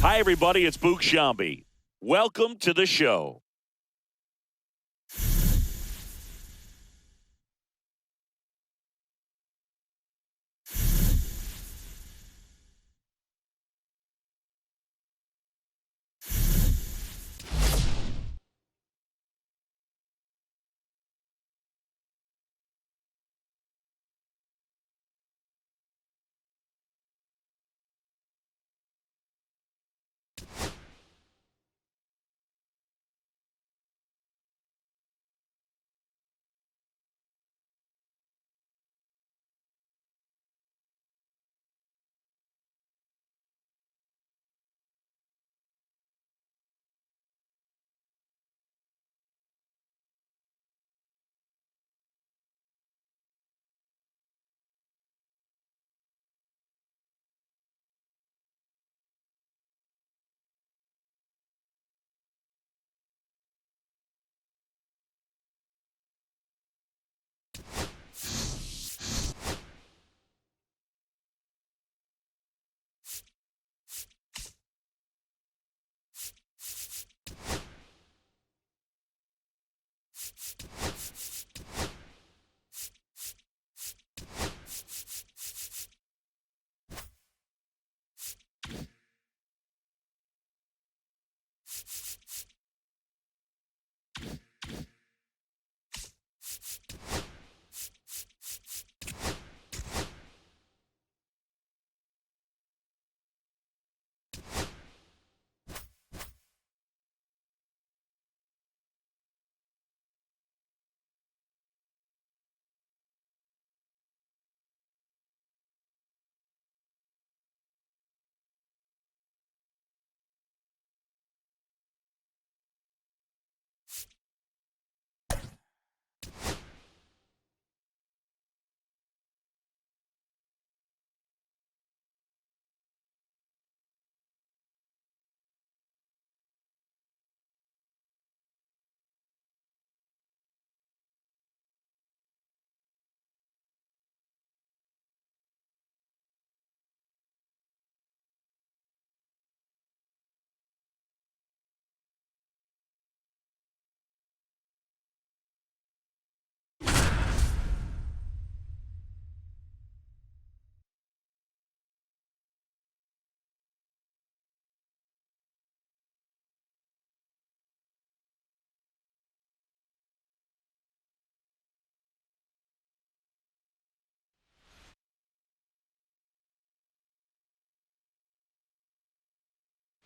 Hi, everybody. It's Boog Sciambi. Welcome to the show.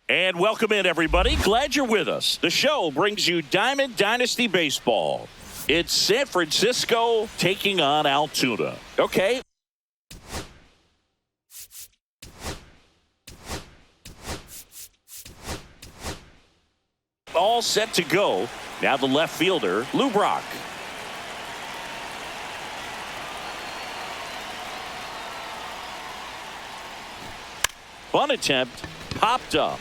And welcome in, everybody. Glad you're with us. The show brings you Diamond Dynasty Baseball. It's San Francisco taking on Altoona. Okay. All set to go. Now the left fielder, Lou Brock. Bunt attempt popped up.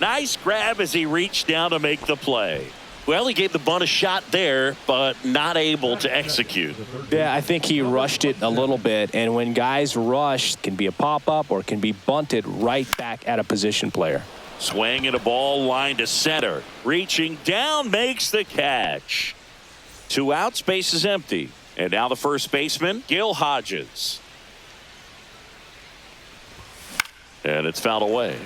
Nice grab as he reached down to make the play. Well, he gave the bunt a shot there, but not able to execute. Yeah, I think he rushed it a little bit, and when guys rush, it can be a pop-up or it can be bunted right back at a position player. Swing and a ball line to center. Reaching down, makes the catch. 2 outs, base is empty. And now the first baseman, Gil Hodges. And it's fouled away.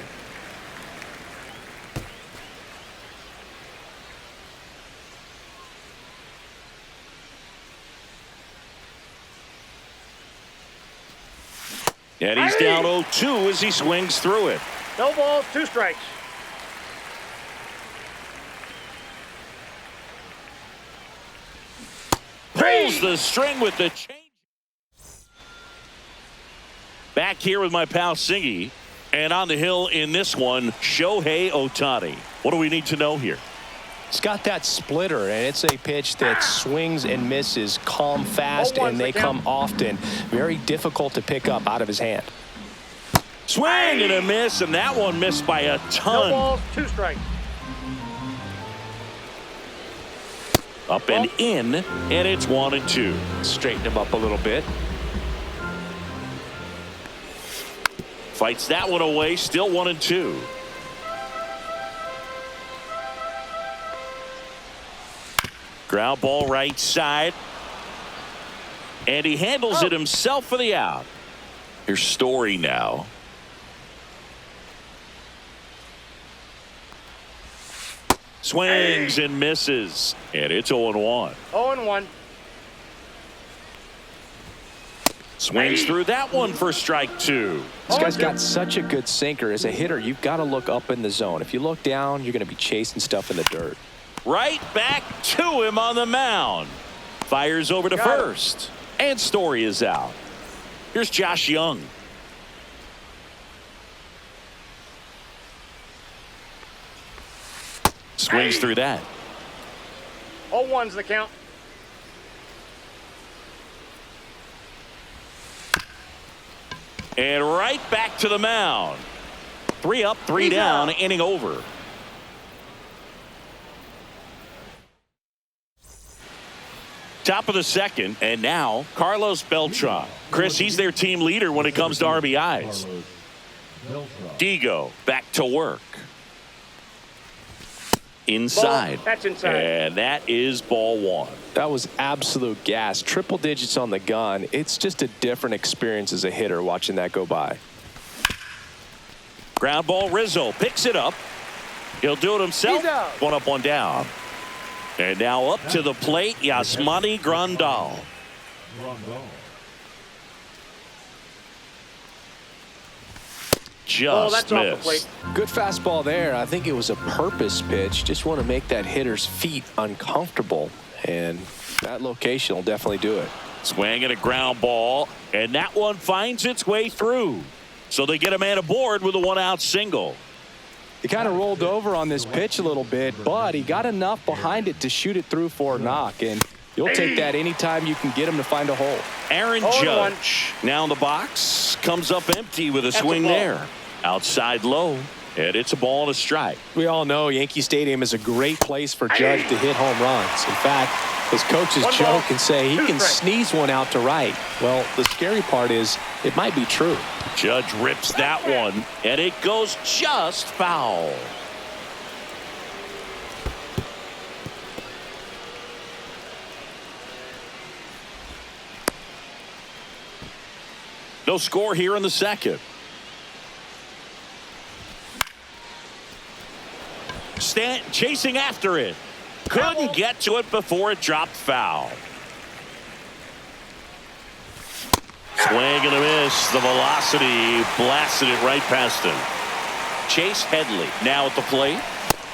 And he's down 0-2 as he swings through it. No balls, 2 strikes. Pulls the string with the change. Back here with my pal Singy. And on the hill in this one, Shohei Ohtani. What do we need to know here? It's got that splitter, and it's a pitch that swings and misses, come fast, and they come often. Very difficult to pick up out of his hand. Swing and a miss, and that one missed by a ton. No balls, 2 strikes. Up and in, and it's 1-2. Straighten him up a little bit. Fights that one away, still 1-2. Ground ball right side. And he handles it himself for the out. Here's Story now. Swings and misses. And it's 0-1. 0-1. Swings through that one for strike 2. This guy's got such a good sinker. As a hitter, you've got to look up in the zone. If you look down, you're going to be chasing stuff in the dirt. Right back to him on the mound. Fires over to first. And Story is out. Here's Josh Young. Swings through that. 0-1's the count. And right back to the mound. 3 up, 3 down, inning over. Top of the second, and now Carlos Beltran. Chris, he's their team leader when it comes to RBIs. Digo back to work. Inside. Ball. That's inside. And that is ball 1. That was absolute gas. Triple digits on the gun. It's just a different experience as a hitter watching that go by. Ground ball. Rizzo picks it up. He'll do it himself. 1 up, 1 down. And now up to the plate, Yasmani Grandal. Just missed. Good fastball there. I think it was a purpose pitch. Just want to make that hitter's feet uncomfortable. And that location will definitely do it. Swinging a ground ball. And that one finds its way through. So they get a man aboard with a 1-out single. He kind of rolled over on this pitch a little bit, but he got enough behind it to shoot it through for a knock. And you'll take that anytime you can get him to find a hole. Aaron Judge now in the box. Comes up empty with a swing there. Outside low. And it's a ball and a strike. We all know Yankee Stadium is a great place for Judge to hit home runs. In fact, his coaches joke and say he can sneeze one out to right. Well, the scary part is it might be true. Judge rips that one, and it goes just foul. No score here in the second. Stanton chasing after it. Couldn't get to it before it dropped foul. Swing and a miss. The velocity blasted it right past him. Chase Headley now at the plate.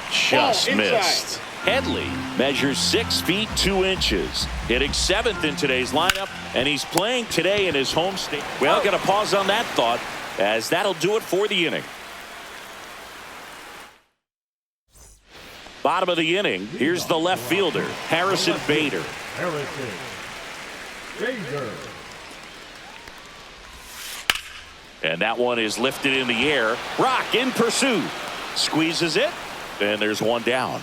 Just missed. Headley measures 6 feet 2 inches. Hitting 7th in today's lineup, and he's playing today in his home state. Well, got to pause on that thought, as that'll do it for the inning. Bottom of the inning, here's the left fielder, Harrison Bader. And that one is lifted in the air. Rock in pursuit. Squeezes it, and there's one down.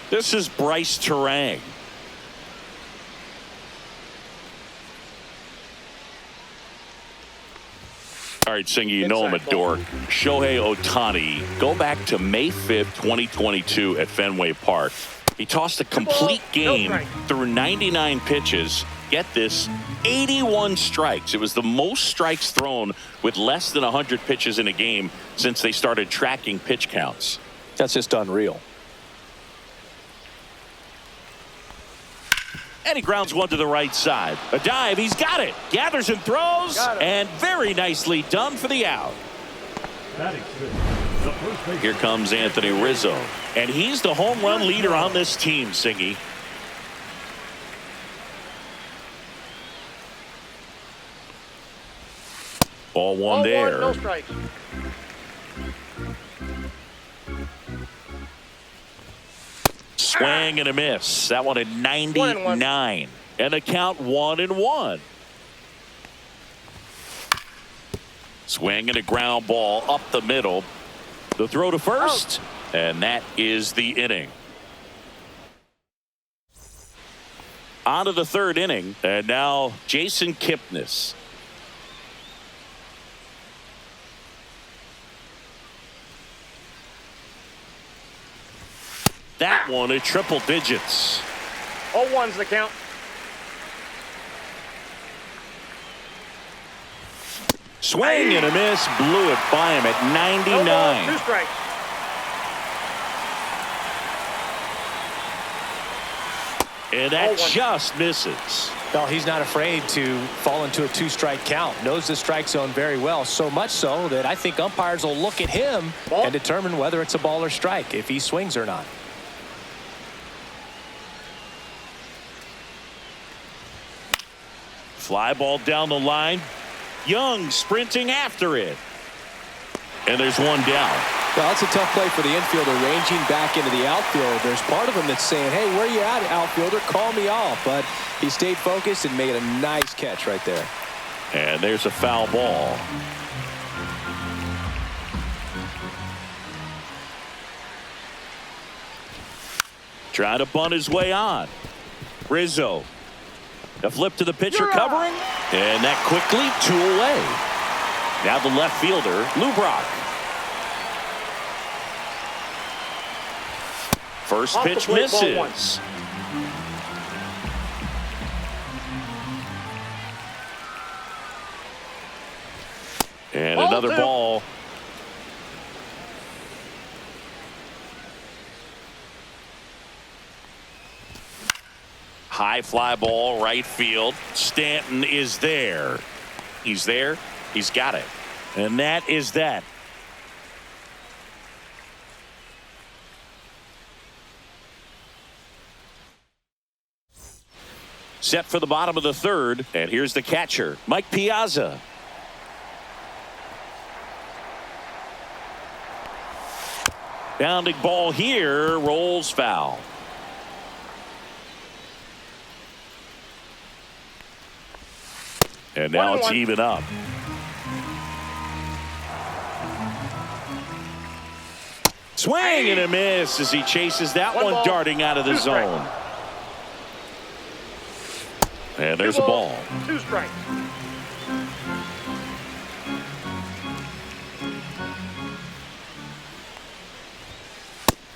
This is Bryce Terang. All right, Singy, you know him a dork. Shohei Ohtani. Go back to May 5th, 2022 at Fenway Park. He tossed a complete game through 99 pitches. Get this, 81 strikes. It was the most strikes thrown with less than 100 pitches in a game since they started tracking pitch counts. That's just unreal. And he grounds one to the right side. A dive, he's got it. Gathers and throws, and very nicely done for the out. Here comes Anthony Rizzo, and he's the home run leader on this team, Singy. Ball one there. No strikes. Swing and a miss. That one at 99. And the count 1-1. Swing and a ground ball up the middle. The throw to first. And that is the inning. On to the third inning. And now Jason Kipnis. That one at triple digits. 0-1's the count. Swing and a miss. Blew it by him at 99. No ball, 2 strikes. And that just misses. Well, he's not afraid to fall into a 2-strike count. Knows the strike zone very well, so much so that I think umpires will look at him and determine whether it's a ball or strike, if he swings or not. Fly ball down the line. Young sprinting after it. And there's one down. Well, that's a tough play for the infielder, ranging back into the outfield. There's part of him that's saying, hey, where you at, outfielder? Call me off. But he stayed focused and made a nice catch right there. And there's a foul ball. Trying to bunt his way on. Rizzo. The flip to the pitcher covering. And that quickly 2 away. Now the left fielder, Lou Brock. First pitch misses. And another ball. High fly ball, right field. Stanton is there. He's there. He's got it. And that is that. Set for the bottom of the 3rd. And here's the catcher, Mike Piazza. Bounding ball here, rolls foul. And now it's even up. Swing and a miss as he chases that one darting out of the zone. And there's a ball. 2 strikes.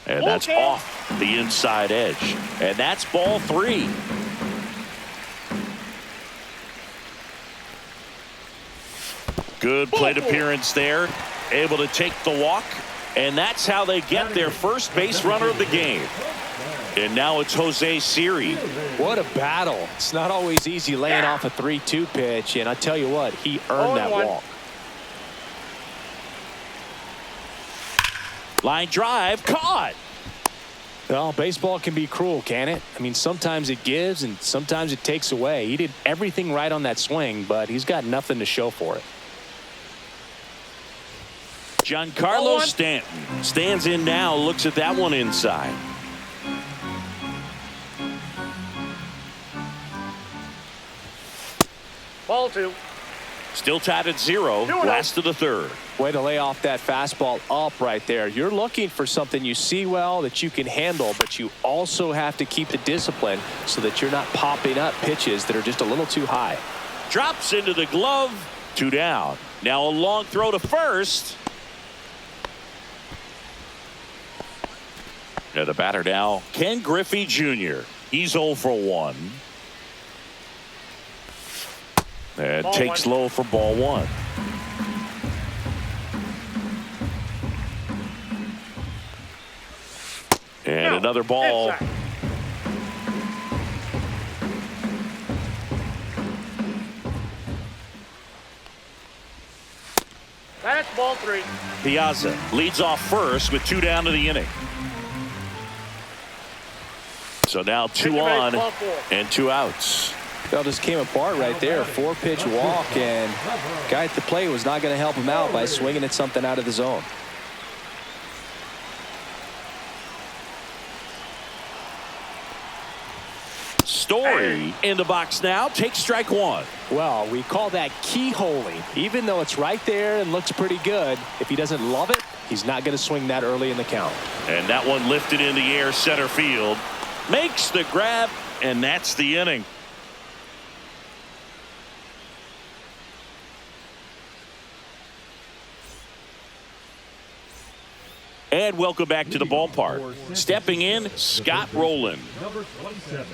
And that's off the inside edge. And that's ball 3. Good plate appearance there. Able to take the walk. And that's how they get their first base runner of the game. And now it's Jose Siri. What a battle. It's not always easy laying off a 3-2 pitch. And I tell you what, he earned that walk. Line drive caught. Well, baseball can be cruel, can it? I mean, sometimes it gives and sometimes it takes away. He did everything right on that swing, but he's got nothing to show for it. Giancarlo Stanton stands in now, looks at that one inside. Ball 2. Still tied at 0. Last of the 3rd. Way to lay off that fastball up right there. You're looking for something you see well that you can handle, but you also have to keep the discipline so that you're not popping up pitches that are just a little too high. Drops into the glove. 2 down. Now a long throw to first. And the batter now, Ken Griffey Jr. He's 0 for 1. And ball takes 1. low for ball 1. And another ball. Inside. That's ball 3. Piazza leads off first with 2 down to the inning. So now 2 on and 2 outs. Well, just came apart right there. 4-pitch walk, and guy at the plate was not going to help him out by swinging at something out of the zone. Story in the box now. Takes strike 1. Well, we call that keyholing. Even though it's right there and looks pretty good, if he doesn't love it, he's not going to swing that early in the count. And that one lifted in the air, center field. Makes the grab, and that's the inning. And welcome back to the ballpark. Stepping in, Scott Rowland. Number 27.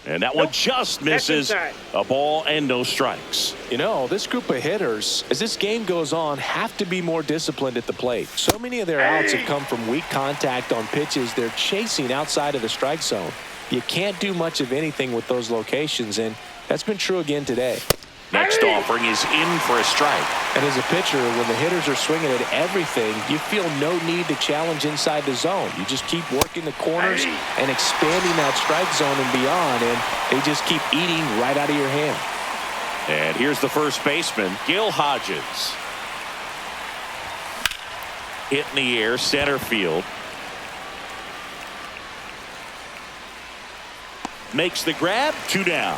And that one just misses. A ball and no strikes. You know, this group of hitters, as this game goes on, have to be more disciplined at the plate. So many of their outs have come from weak contact on pitches they're chasing outside of the strike zone. You can't do much of anything with those locations, and that's been true again today. Next offering is in for a strike. And as a pitcher, when the hitters are swinging at everything, you feel no need to challenge inside the zone. You just keep working the corners and expanding that strike zone and beyond, and they just keep eating right out of your hand. And here's the first baseman, Gil Hodges. Hit in the air, center field. Makes the grab, 2 down.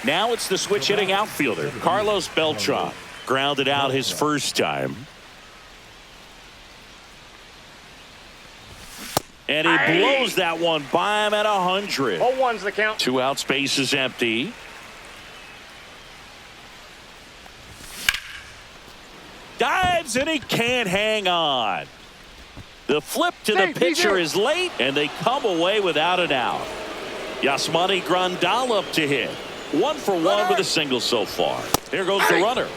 Now it's the switch hitting outfielder, Carlos Beltran. Grounded out his first time. And he blows that one by him at 100. 0-1's the count. 2 outs, base is empty. Dives and he can't hang on. The flip to the pitcher is late, and they come away without an out. Yasmani Grandal up to hit. 1 for 1 with a single so far. Here goes the runner.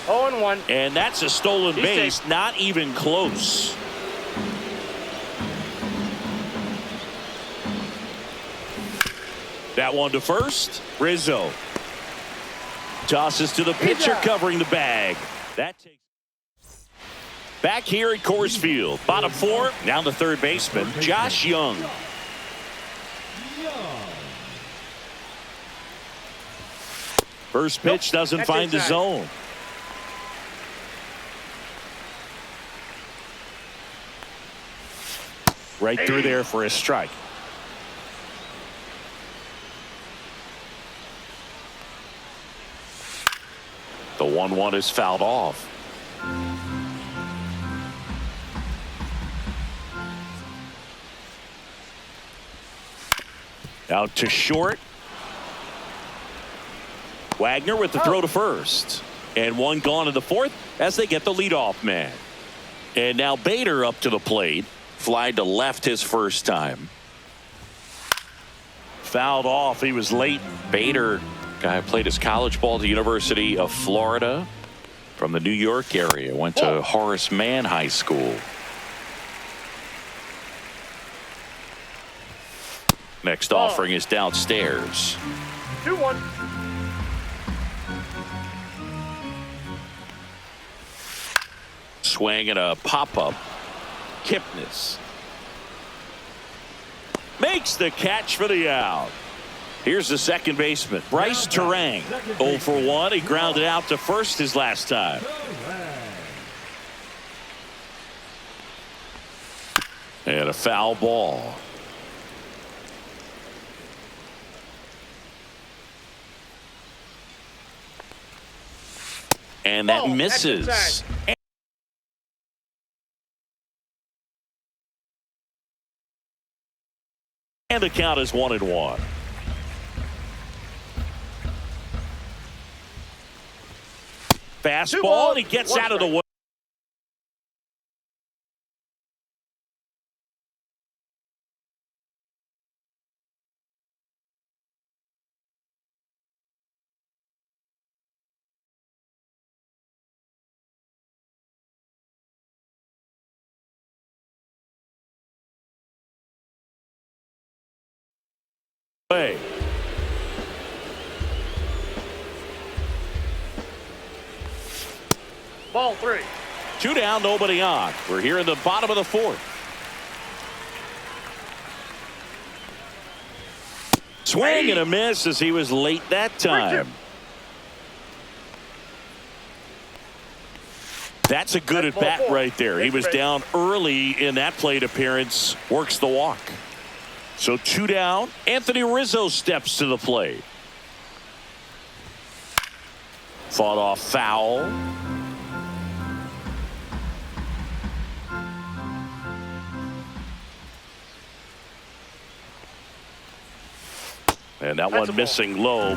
0-1. And that's a stolen base, not even close. That one to first. Rizzo tosses to the pitcher covering the bag. That takes. Back here at Coors Field, bottom 4, down to third baseman, Josh Young. First pitch doesn't find the zone. Right through there for a strike. The 1-1 is fouled off. Out to short. Wagner with the throw to first. And one gone in the fourth as they get the leadoff man. And now Bader up to the plate. Fly to left his first time. Fouled off. He was late. Bader, guy who played his college ball at the University of Florida from the New York area. Went to Horace Mann High School. Next offering is downstairs. 2-1. Swing and a pop-up. Kipnis makes the catch for the out. Here's the second baseman, Bryce Terang. 0 for 1. He grounded out to first his last time. And a foul ball. And that misses. And the count is 1-1. Fastball, and he gets out of the way. Ball 3. 2 down, nobody on. We're here in the bottom of the 4th. Swing and a miss as he was late that time. That's a good at bat right there. He was down early in that plate appearance. Works the walk. So 2 down. Anthony Rizzo steps to the plate. Fought off foul. And that one missing low.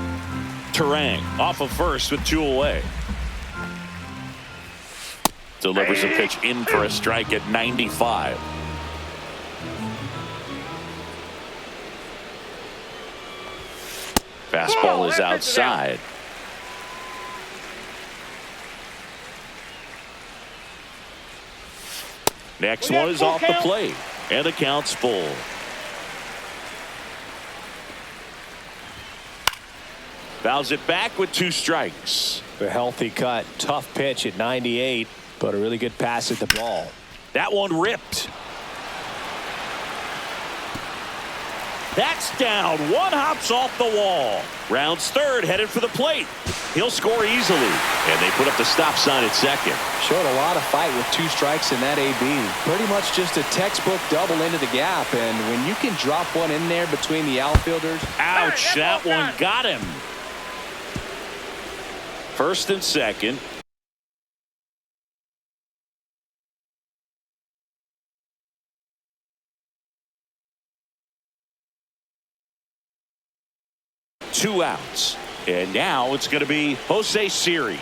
Terang off of first with 2 away. Delivers a pitch in for a strike at 95. Fastball is outside. Next one is off the plate, and the count's full. Fouls it back with 2 strikes. A healthy cut. Tough pitch at 98, but a really good pass at the ball. That one ripped. That's down. One hops off the wall. Rounds third, headed for the plate. He'll score easily. And they put up the stop sign at second. Showed a lot of fight with 2 strikes in that AB. Pretty much just a textbook double into the gap. And when you can drop one in there between the outfielders. Ouch, that one got him. First and second. Two outs. And now it's going to be Jose Siri.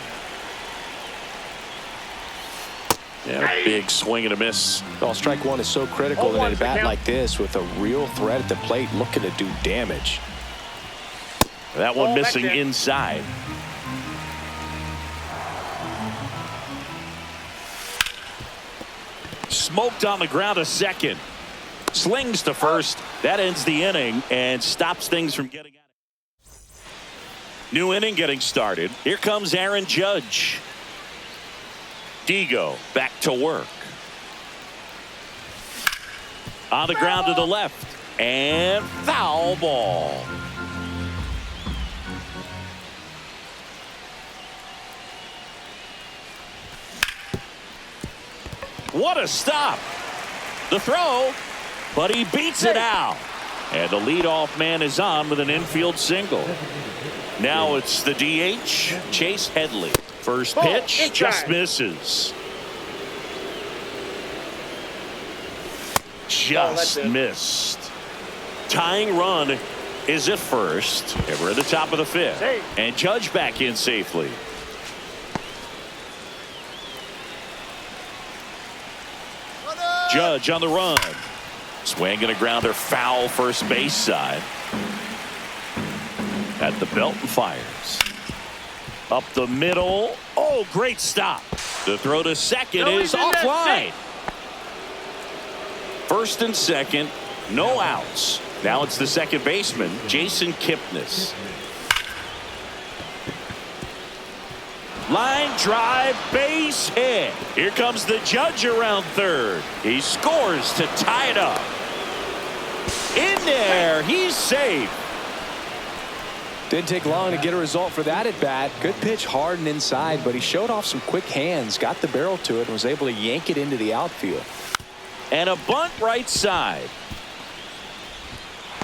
Yeah, big swing and a miss. Well, strike one is so critical in a bat like this with a real threat at the plate looking to do damage. That one missing inside. Smoked on the ground to second. Slings to first. That ends the inning and stops things from getting out. New inning getting started. Here comes Aaron Judge. Digo back to work. On the ground to the left. And foul ball. What a stop. The throw, but he beats it out. And the leadoff man is on with an infield single. Now it's the DH, Chase Headley. First pitch, just misses. Just missed. Tying run is at first. And we're at the top of the 5th. And Judge back in safely. Judge on the run. Swinging a grounder foul first base side. At the belt and fires. Up the middle. Oh, great stop. The throw to second is offline. First and second, no outs. Now it's the second baseman, Jason Kipnis. Line drive, base hit. Here comes the Judge around third. He scores to tie it up. In there, he's safe. Didn't take long to get a result for that at bat. Good pitch, hard and inside, but he showed off some quick hands, got the barrel to it, and was able to yank it into the outfield. And a bunt right side.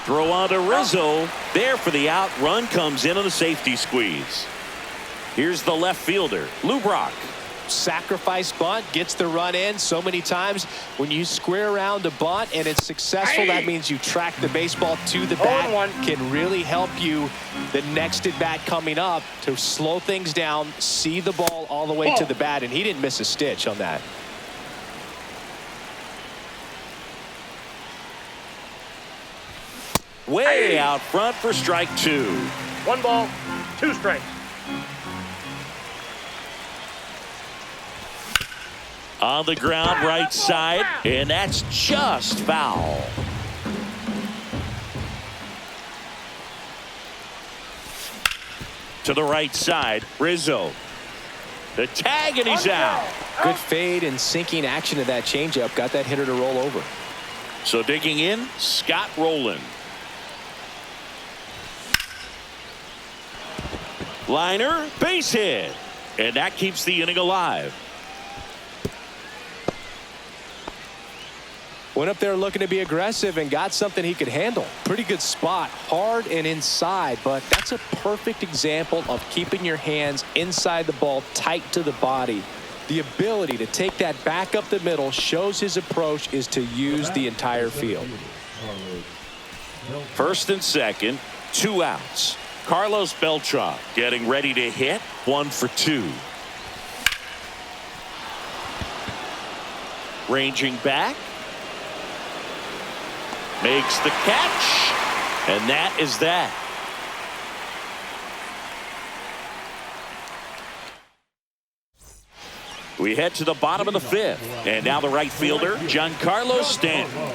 Throw on to Rizzo. There for the out. Run comes in on the safety squeeze. Here's the left fielder, Lou Brock. Sacrifice bunt, gets the run in. So many times when you square around a bunt and it's successful, that means you track the baseball to the bat. Can really help you the next at bat coming up to slow things down, see the ball all the way to the bat, and he didn't miss a stitch on that. Way out front for strike 2. 1 ball, 2 strikes. On the ground right side, and that's just foul. To the right side, Rizzo. The tag, and he's out. Good fade and sinking action to that changeup. Got that hitter to roll over. So digging in, Scott Rowland. Liner, base hit. And that keeps the inning alive. Went up there looking to be aggressive and got something he could handle. Pretty good spot, hard and inside, but that's a perfect example of keeping your hands inside the ball, tight to the body. The ability to take that back up the middle shows his approach is to use the entire field. First and second, 2 outs. Carlos Beltran getting ready to hit. 1 for 2. Ranging back. Makes the catch. And that is that. We head to the bottom of the fifth. And now the right fielder, Giancarlo Stanton.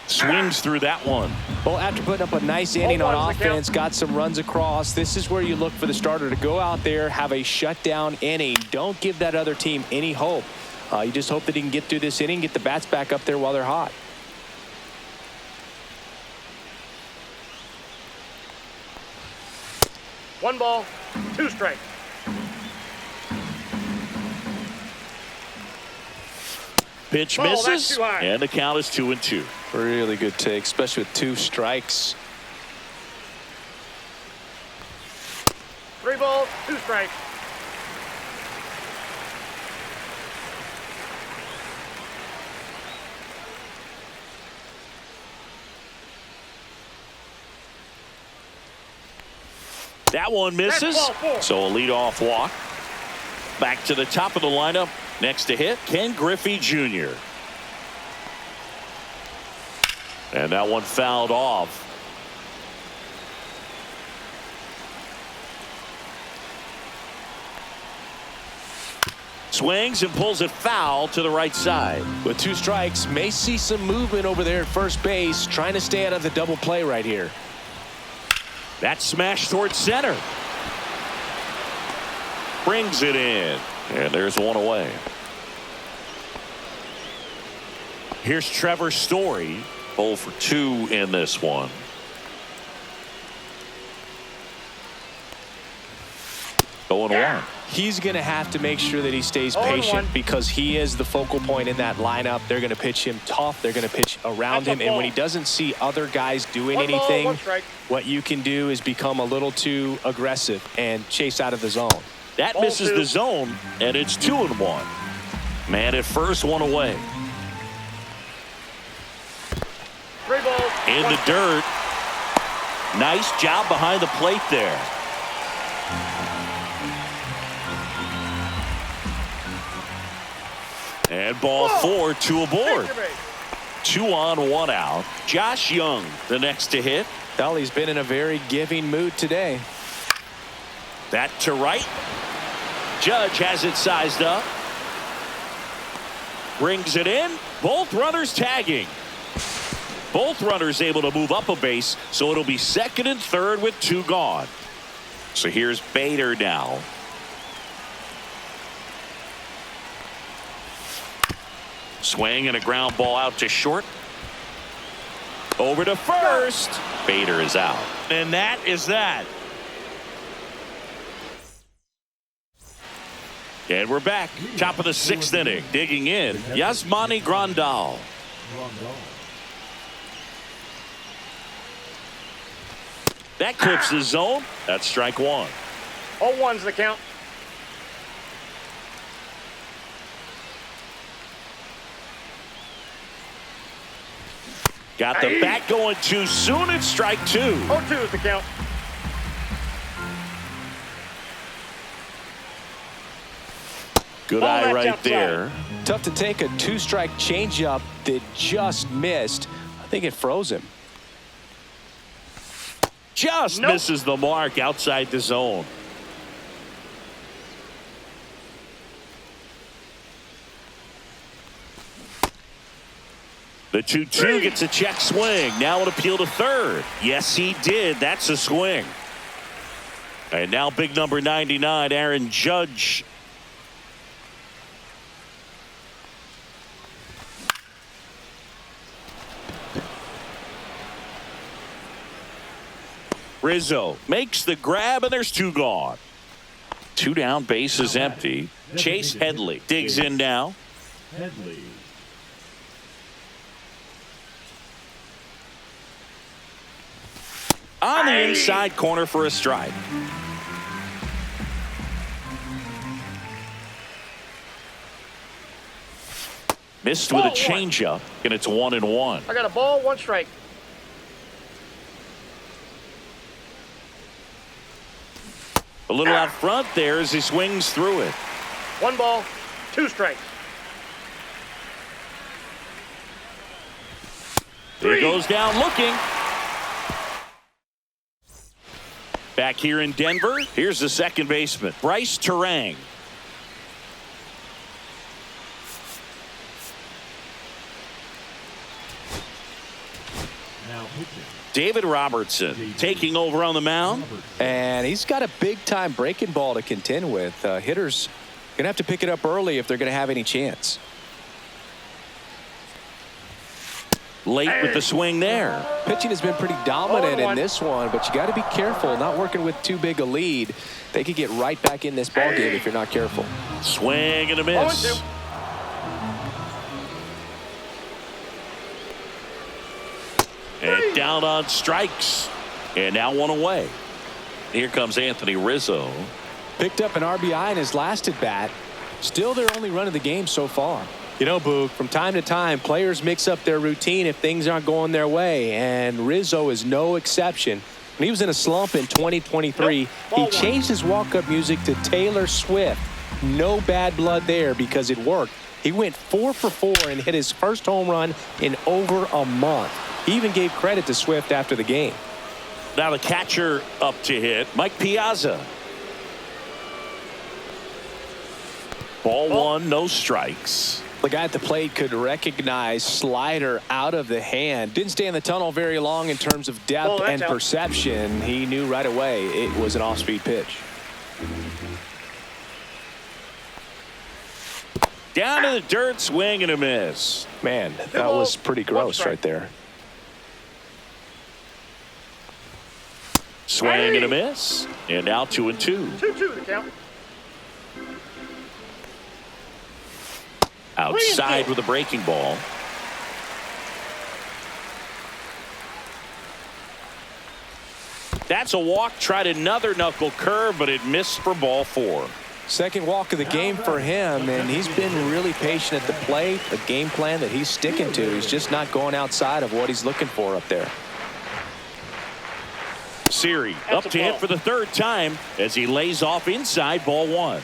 Swings through that one. Well, after putting up a nice inning on offense, got some runs across, this is where you look for the starter to go out there, have a shutdown inning. Don't give that other team any hope. You just hope that he can get through this inning, get the bats back up there while they're hot. One ball, two strikes. Pitch misses, and the count is 2-2. Really good take, especially with 2 strikes. 3 balls, 2 strikes. That one misses, so a leadoff walk. Back to the top of the lineup. Next to hit, Ken Griffey Jr. And that one fouled off. Swings and pulls it foul to the right side. With 2 strikes, may see some movement over there at first base, trying to stay out of the double play right here. That smash towards center. Brings it in. And there's one away. Here's Trevor Story. 0 for 2 in this one. Going one. He's going to have to make sure that he stays patient because he is the focal point in that lineup. They're going to pitch him tough. They're going to pitch around him. And when he doesn't see other guys doing anything, what you can do is become a little too aggressive and chase out of the zone. That misses the zone, and it's 2-1. Man at first, one away. 3 balls. In the dirt. Nice job behind the plate there. And ball 4, 2 aboard. 2 on, 1 out. Josh Young, the next to hit. Well, he's been in a very giving mood today. That to right. Judge has it sized up. Brings it in. Both runners tagging. Both runners able to move up a base, so it'll be second and third with 2 gone. So here's Bader now. Swing and a ground ball out to short. Over to first. Bader is out. And that is that. And we're back. Top of the 6th inning. Digging in, Yasmani Grandal. That clips the zone. That's strike 1. 0-1's the count. Got the bat going too soon. It's strike 2. 0-2 is the count. Good eye right there. Tough to take a 2-strike changeup that just missed. I think it froze him. Just misses the mark outside the zone. The 2-2 gets a check swing. Now an appeal to third. Yes, he did. That's a swing. And now big number 99, Aaron Judge. Rizzo makes the grab, and there's 2 gone. 2 down, base is empty. Chase Headley digs in now. Headley. On the inside corner for a strike. Missed with a changeup, and it's 1-1. I got a ball, 1 strike. A little out front there as he swings through it. 1 ball, 2 strikes. He goes down looking. Back here in Denver, here's the second baseman, Bryce Terang. David Robertson taking over on the mound. And he's got a big-time breaking ball to contend with. Hitters going to have to pick it up early if they're going to have any chance. Late with the swing there. Pitching has been pretty dominant in this one, but you got to be careful. Not working with too big a lead. They could get right back in this ball game if you're not careful. Swing and a miss. And down on strikes. And now one away. Here comes Anthony Rizzo. Picked up an RBI in his last at bat. Still their only run of the game so far. You know, Boog, from time to time, players mix up their routine if things aren't going their way, and Rizzo is no exception. When he was in a slump in 2023, he changed his walk-up music to Taylor Swift. No bad blood there because it worked. He went 4 for 4 and hit his first home run in over a month. He even gave credit to Swift after the game. Now the catcher up to hit, Mike Piazza. Ball one, no strikes. The guy at the plate could recognize slider out of the hand. Didn't stay in the tunnel very long in terms of depth and perception. He knew right away it was an off-speed pitch. Down to the dirt, swing and a miss. Man, that was pretty gross right there. Swing and a miss. And now 2-2. 2-2 the count. Outside with a breaking ball. That's a walk. Tried another knuckle curve, but it missed for ball 4. Second walk of the game for him, and he's been really patient at the plate. A game plan that he's sticking to. He's just not going outside of what he's looking for up there. Siri up to hit for the third time as he lays off inside, ball 1.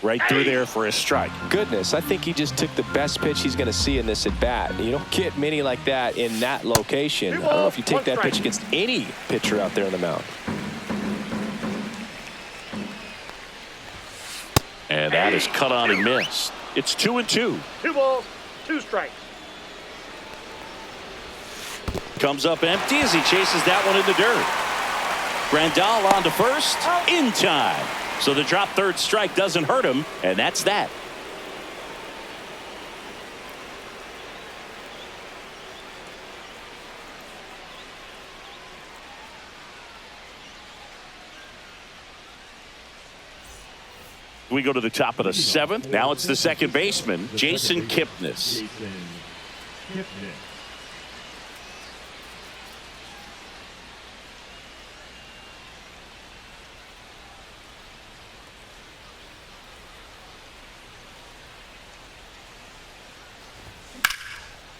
Right through there for a strike. Goodness, I think he just took the best pitch he's going to see in this at bat. You don't get many like that in that location. I don't know if you take that pitch against any pitcher out there on the mound. And that is cut on and missed. It's 2-2. 2 balls, 2 strikes. Comes up empty as he chases that one in the dirt. Grandal on to first in time. So the drop third strike doesn't hurt him, and that's that. We go to the top of the 7th. Now it's the second baseman, Jason Kipnis.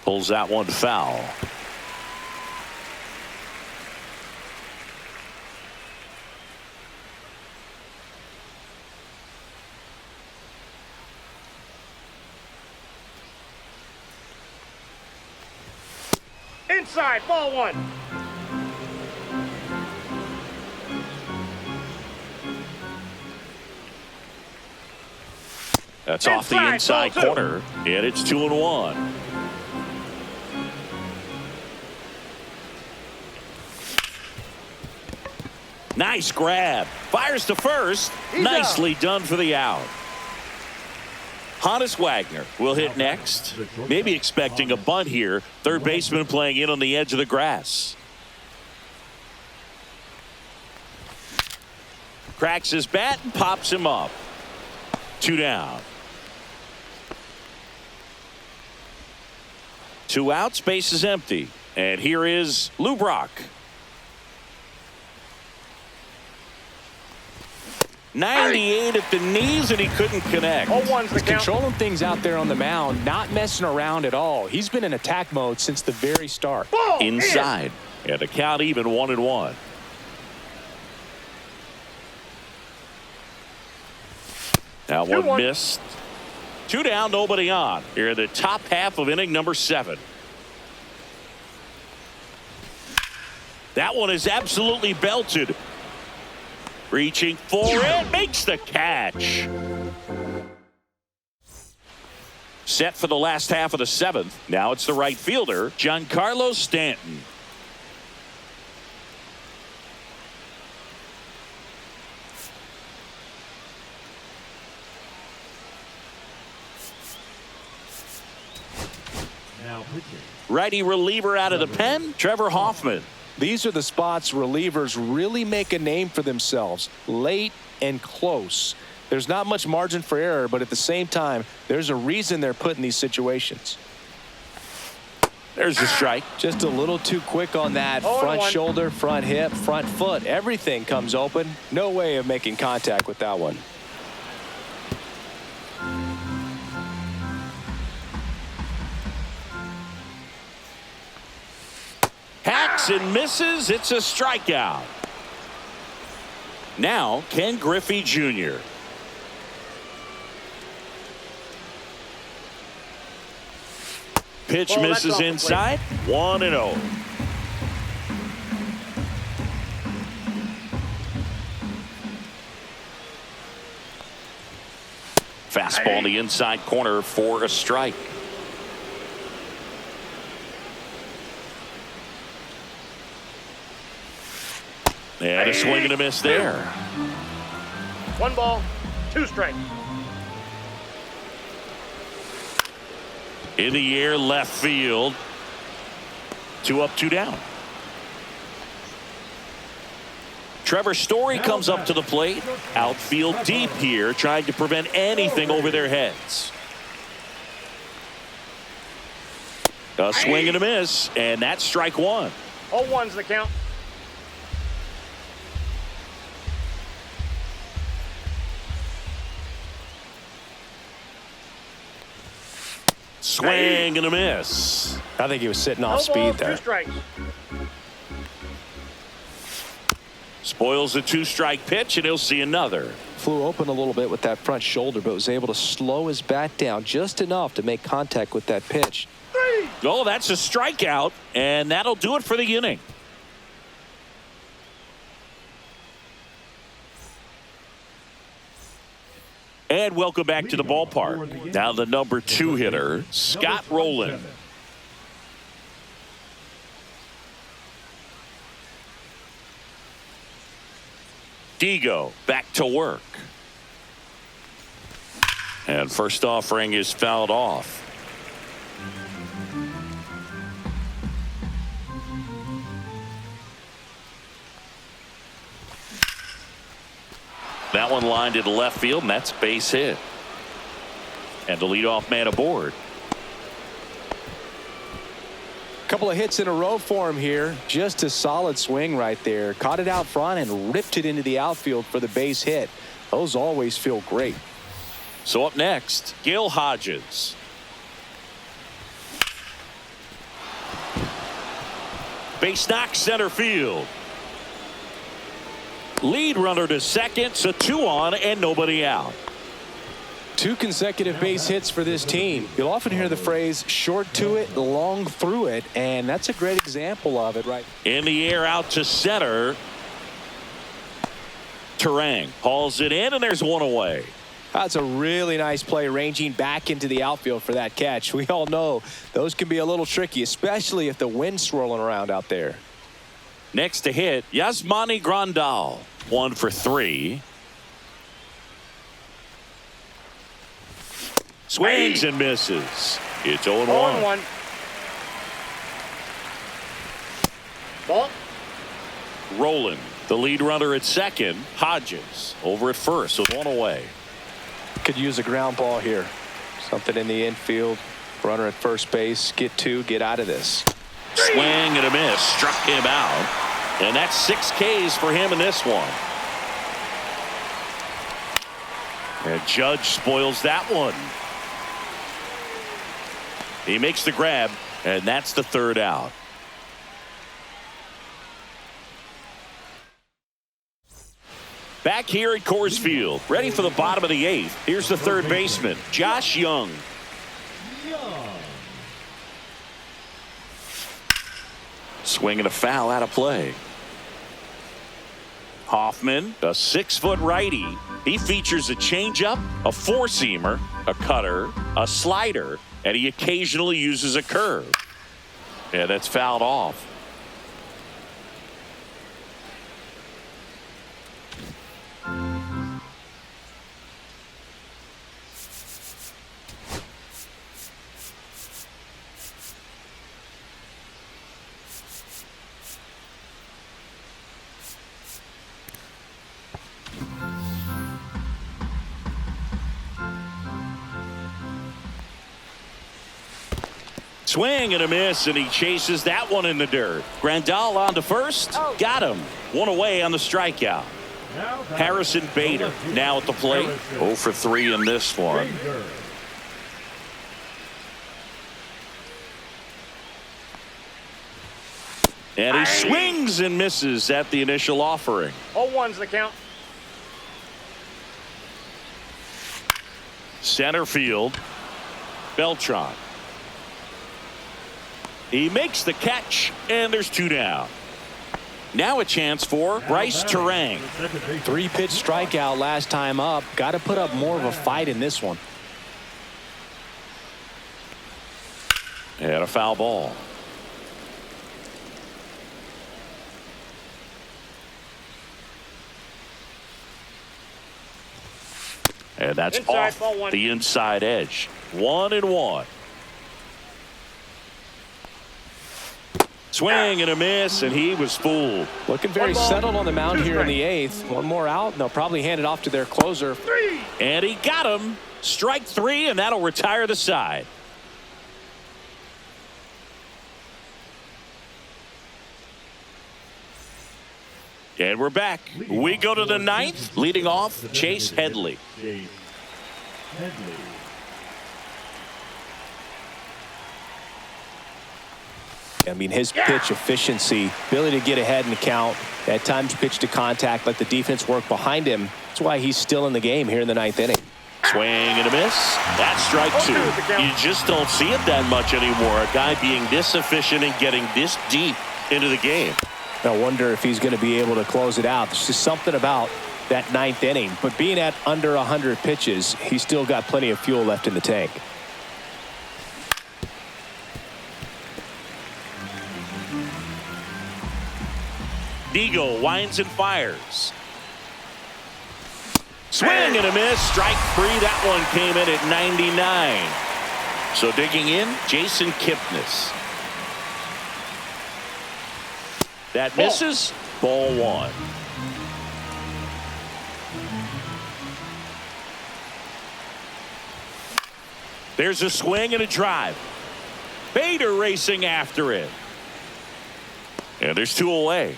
Pulls that one foul. Inside, ball 1. That's off the inside corner, and it's 2-1. Nice grab. Fires to first. Nicely done for the out. Honus Wagner will hit next. Maybe expecting a bunt here. Third baseman playing in on the edge of the grass. Cracks his bat and pops him up. 2 down. 2 outs, base is empty. And here is Lou Brock. 98 at the knees, and he couldn't connect. He's controlling things out there on the mound, not messing around at all. He's been in attack mode since the very start. Inside, and the count even 1-1. Now one missed. 2 down, nobody on. Here in the top half of inning number 7. That one is absolutely belted. Reaching for it, makes the catch. Set for the last half of the seventh. Now it's the right fielder, Giancarlo Stanton. Righty reliever out of the pen, Trevor Hoffman. These are the spots relievers really make a name for themselves, late and close. There's not much margin for error, but at the same time, there's a reason they're put in these situations. There's the strike. Just a little too quick on that. Front shoulder, front hip, front foot. Everything comes open. No way of making contact with that one. Hacks and misses. It's a strikeout. Now Ken Griffey Jr. Pitch misses inside. 1-0. Fastball in the inside corner for a strike. And a swing and a miss there. 1 ball, 2 strikes. In the air, left field. 2 up, 2 down. Trevor Story comes up to the plate. Outfield deep here, trying to prevent anything over their heads. A swing and a miss, and that's strike 1. 0-1's the count. Swing and a miss. I think he was sitting off speed there. 2 strikes. Spoils a 2-strike pitch, and he'll see another. Flew open a little bit with that front shoulder, but was able to slow his bat down just enough to make contact with that pitch. 3. Oh, that's a strikeout, and that'll do it for the inning. And welcome back to the ballpark. Now the number 2 hitter, Scott Rowland. Digo back to work. And first offering is fouled off. That one lined into left field, and that's base hit. And the leadoff man aboard. Couple of hits in a row for him here. Just a solid swing right there. Caught it out front and ripped it into the outfield for the base hit. Those always feel great. So up next, Gil Hodges. Base knock center field. Lead runner to second, so 2 on and nobody out. 2 consecutive base hits for this team. You'll often hear the phrase short to it, long through it, and that's a great example of it, right? In the air out to center. Terang hauls it in, and there's 1 away. That's a really nice play, ranging back into the outfield for that catch. We all know those can be a little tricky, especially if the wind's swirling around out there. Next to hit, Yasmani Grandal. 1 for 3. Swings and misses. It's 0-1. 0-1. Ball. Rowland, the lead runner at second. Hodges over at first with 1 away. Could use a ground ball here. Something in the infield. Runner at first base. Get 2. Get out of this. Swing and a miss. Struck him out. And that's 6 Ks for him in this one. And Judge spoils that one. He makes the grab, and that's the 3rd out. Back here at Coors Field, ready for the bottom of the 8th. Here's the 3rd baseman, Josh Young. Swing and a foul out of play. Hoffman, a 6-foot righty. He features a changeup, a four-seamer, a cutter, a slider, and he occasionally uses a curve. Yeah, that's fouled off. Swing and a miss, and he chases that one in the dirt. Grandal on to first. Got him. One away on the strikeout. Harrison Bader now at the plate. 0 for 3 in this one. And he swings and misses at the initial offering. 0-1's the count. Center field. Beltran. He makes the catch, and there's 2 down. Now a chance for Bryce Terang. 3-pitch strikeout last time up. Got to put up more of a fight in this one. And a foul ball. And that's Inside, ball off one. the inside edge. 1-1. Swing and a miss, and he was fooled. Looking very settled on the mound here in the 8th. One more out, and they'll probably hand it off to their closer. 3. And he got him. Strike 3, and that'll retire the side. And we're back. We go to the 9th. Leading off, Chase Headley. I mean, his pitch efficiency, ability to get ahead in the count, at times pitch to contact, let the defense work behind him. That's why he's still in the game here in the 9th inning. Swing and a miss. That's strike 2. You just don't see it that much anymore. A guy being this efficient and getting this deep into the game. I wonder if he's going to be able to close it out. There's just something about that 9th inning. But being at under 100 pitches, he's still got plenty of fuel left in the tank. Digo winds and fires. Swing and a miss. Strike 3. That one came in at 99. So digging in, Jason Kipnis. That misses. Ball 1. There's a swing and a drive. Bader racing after it. And there's 2 away.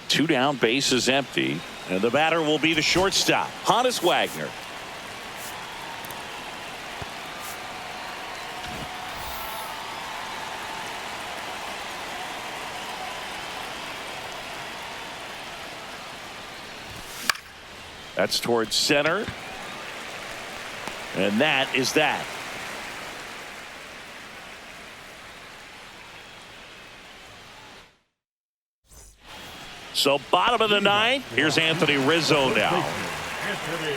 2 down, base is empty, and the batter will be the shortstop, Honus Wagner. That's towards center, and that is that. So bottom of the 9th. Here's Anthony Rizzo now. Anthony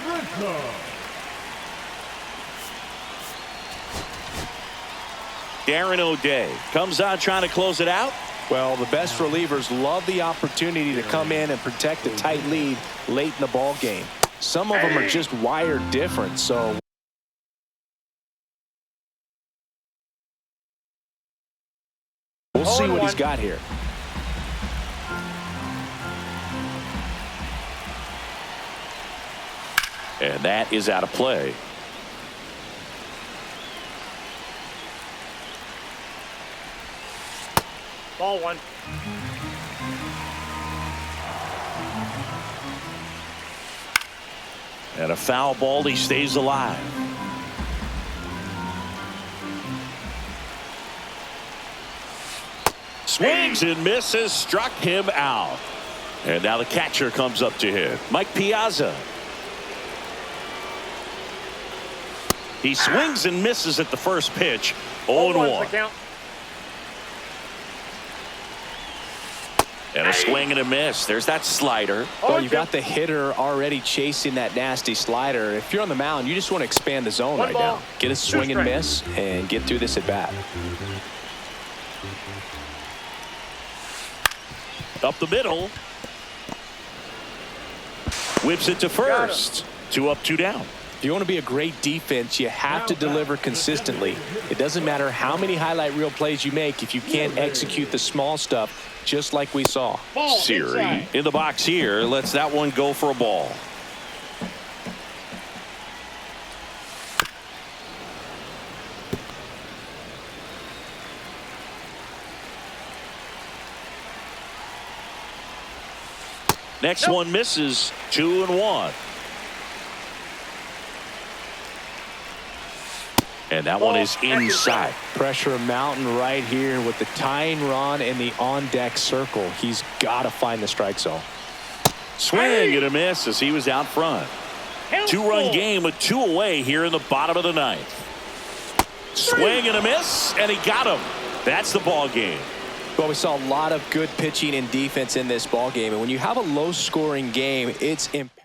Rizzo. Darren O'Day comes out trying to close it out. Well, the best relievers love the opportunity to come in and protect a tight lead late in the ball game. Some of them are just wired different, so we'll see what he's got here. And that is out of play. Ball 1. And a foul ball. He stays alive. Swings and misses. Struck him out. And now the catcher comes up to hit. Mike Piazza. He swings and misses at the first pitch. Ball 0-1. one's the count. And a swing and a miss. There's that slider. Well, you've got the hitter already chasing that nasty slider. If you're on the mound, you just want to expand the zone right now. Get a swing and miss and get through this at bat. Up the middle. Whips it to first. 2 up, 2 down. If you want to be a great defense, you have to deliver consistently. It doesn't matter how many highlight reel plays you make if you can't execute the small stuff, just like we saw. Siri in the box here. Lets that one go for a ball. Next one misses. 2-1. And that one is inside. Pressure mountain right here with the tying run in the on-deck circle. He's got to find the strike zone. Swing and a miss as he was out front. 2-run game with 2 away here in the bottom of the 9th. Swing and a miss, and he got him. That's the ball game. Well, we saw a lot of good pitching and defense in this ball game, and when you have a low-scoring game, it's imperative.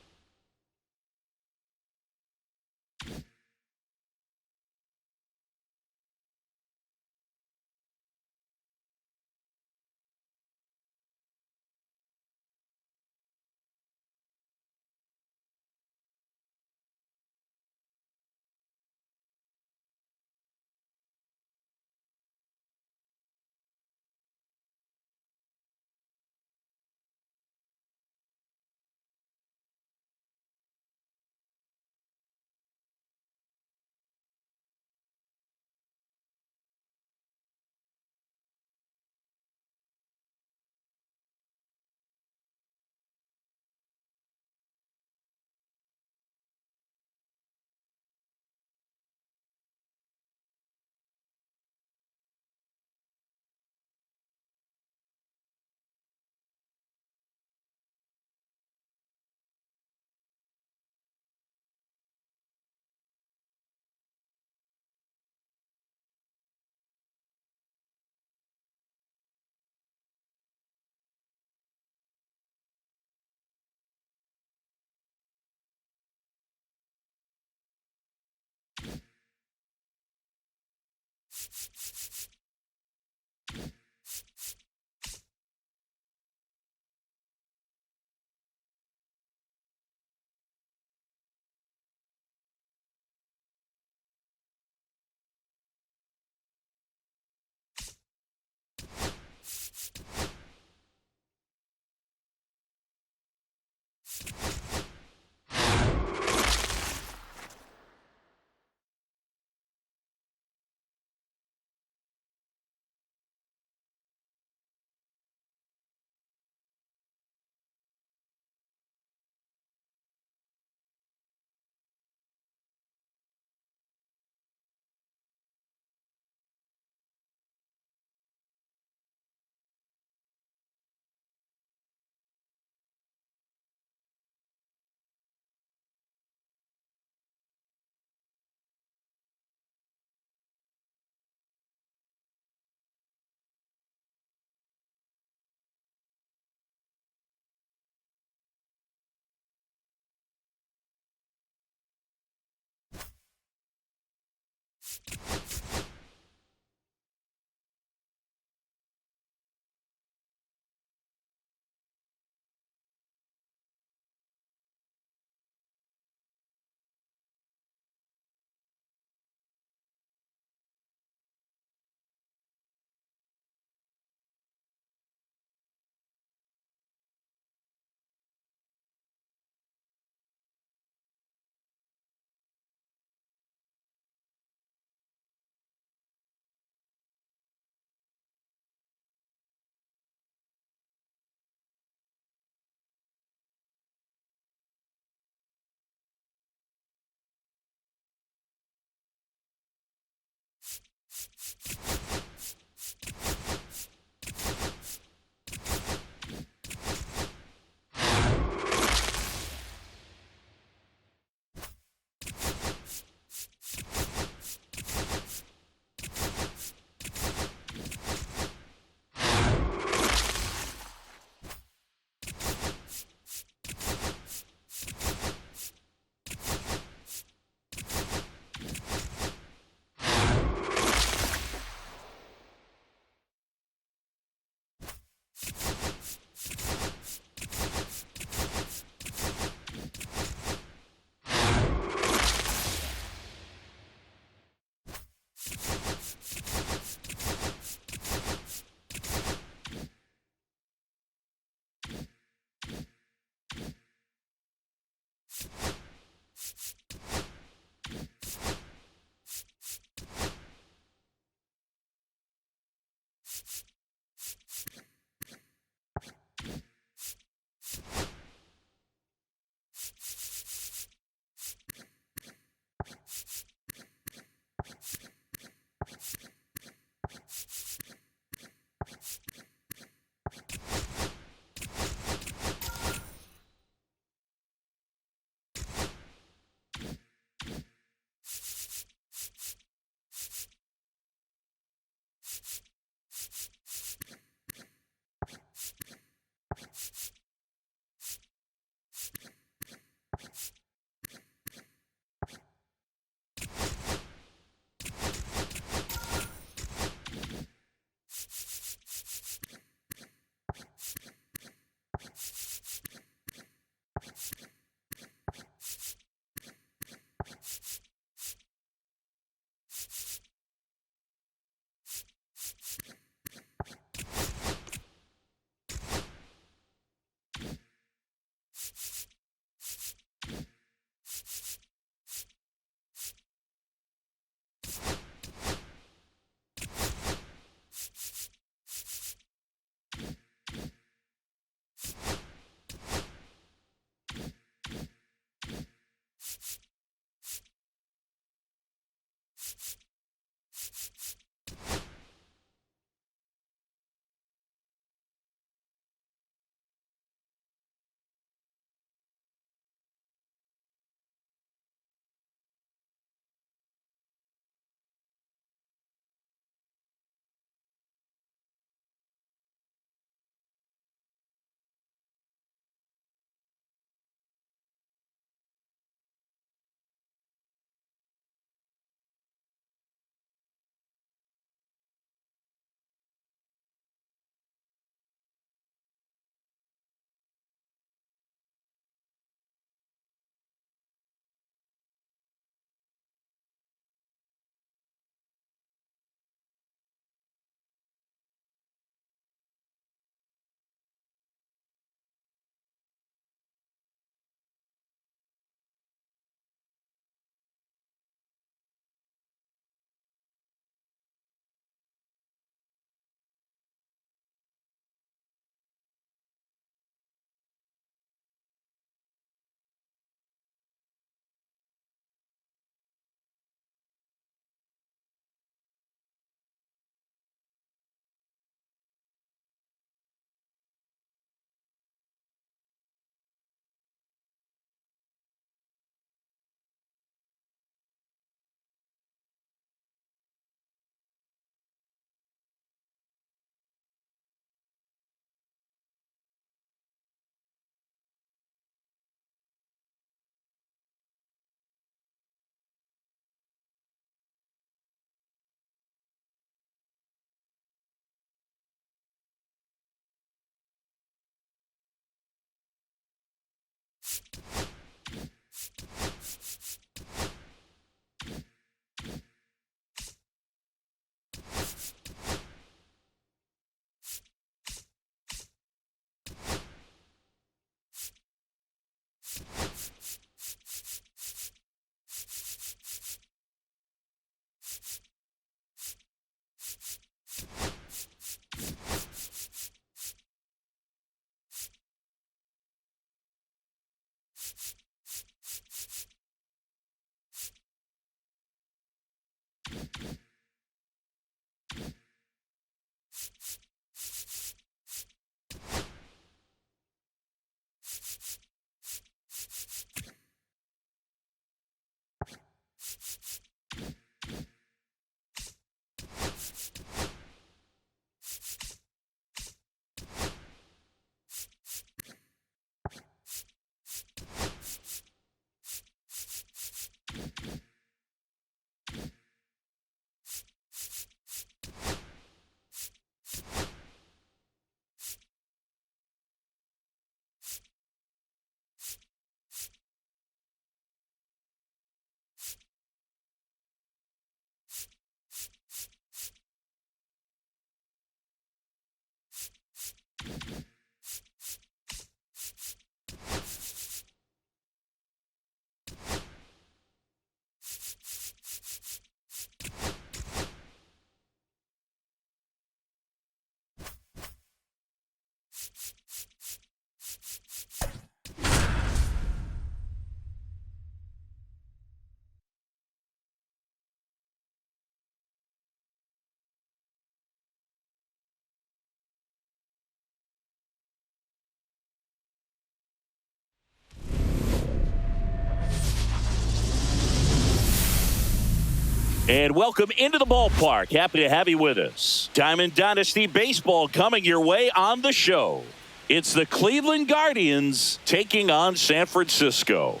And welcome into the ballpark. Happy to have you with us. Diamond Dynasty Baseball coming your way on the show. It's the Cleveland Guardians taking on San Francisco.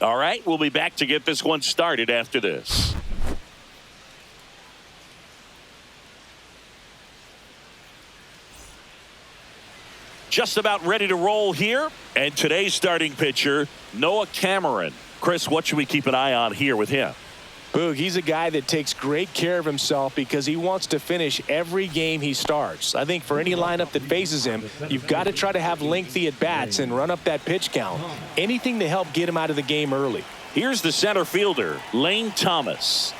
All right, we'll be back to get this one started after this. Just about ready to roll here. And today's starting pitcher, Noah Cameron. Chris, what should we keep an eye on here with him? Boog, he's a guy that takes great care of himself because he wants to finish every game he starts. I think for any lineup that faces him, you've got to try to have lengthy at-bats and run up that pitch count. Anything to help get him out of the game early. Here's the center fielder, Lane Thomas.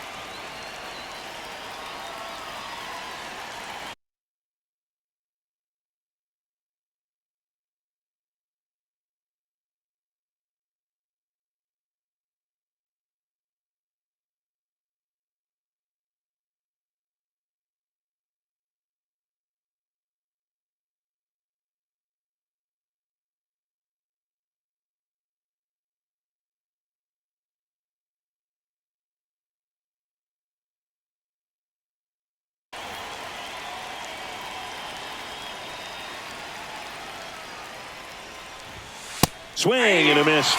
Swing and a miss.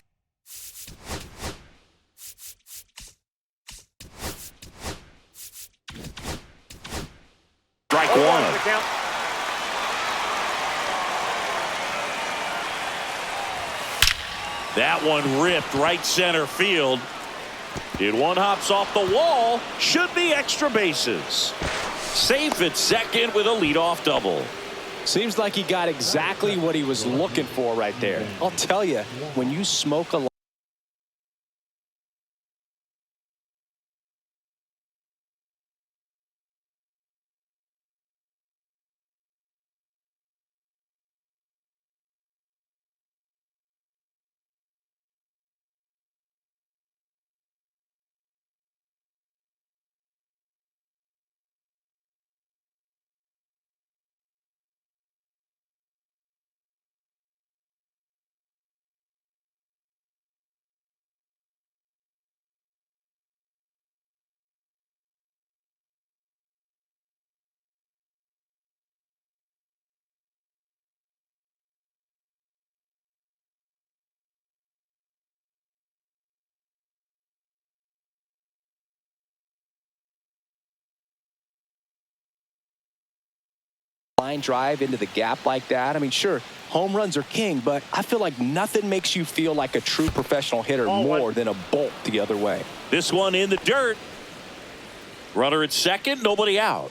Strike one. That one ripped right center field. It one hops off the wall. Should be extra bases. Safe at second with a leadoff double. Seems like he got exactly what he was looking for right there. I'll tell you, when you smoke a line drive into the gap like that. I mean, sure, home runs are king, but I feel like nothing makes you feel like a true professional hitter more than a bolt the other way. This one in the dirt. Runner at second, nobody out.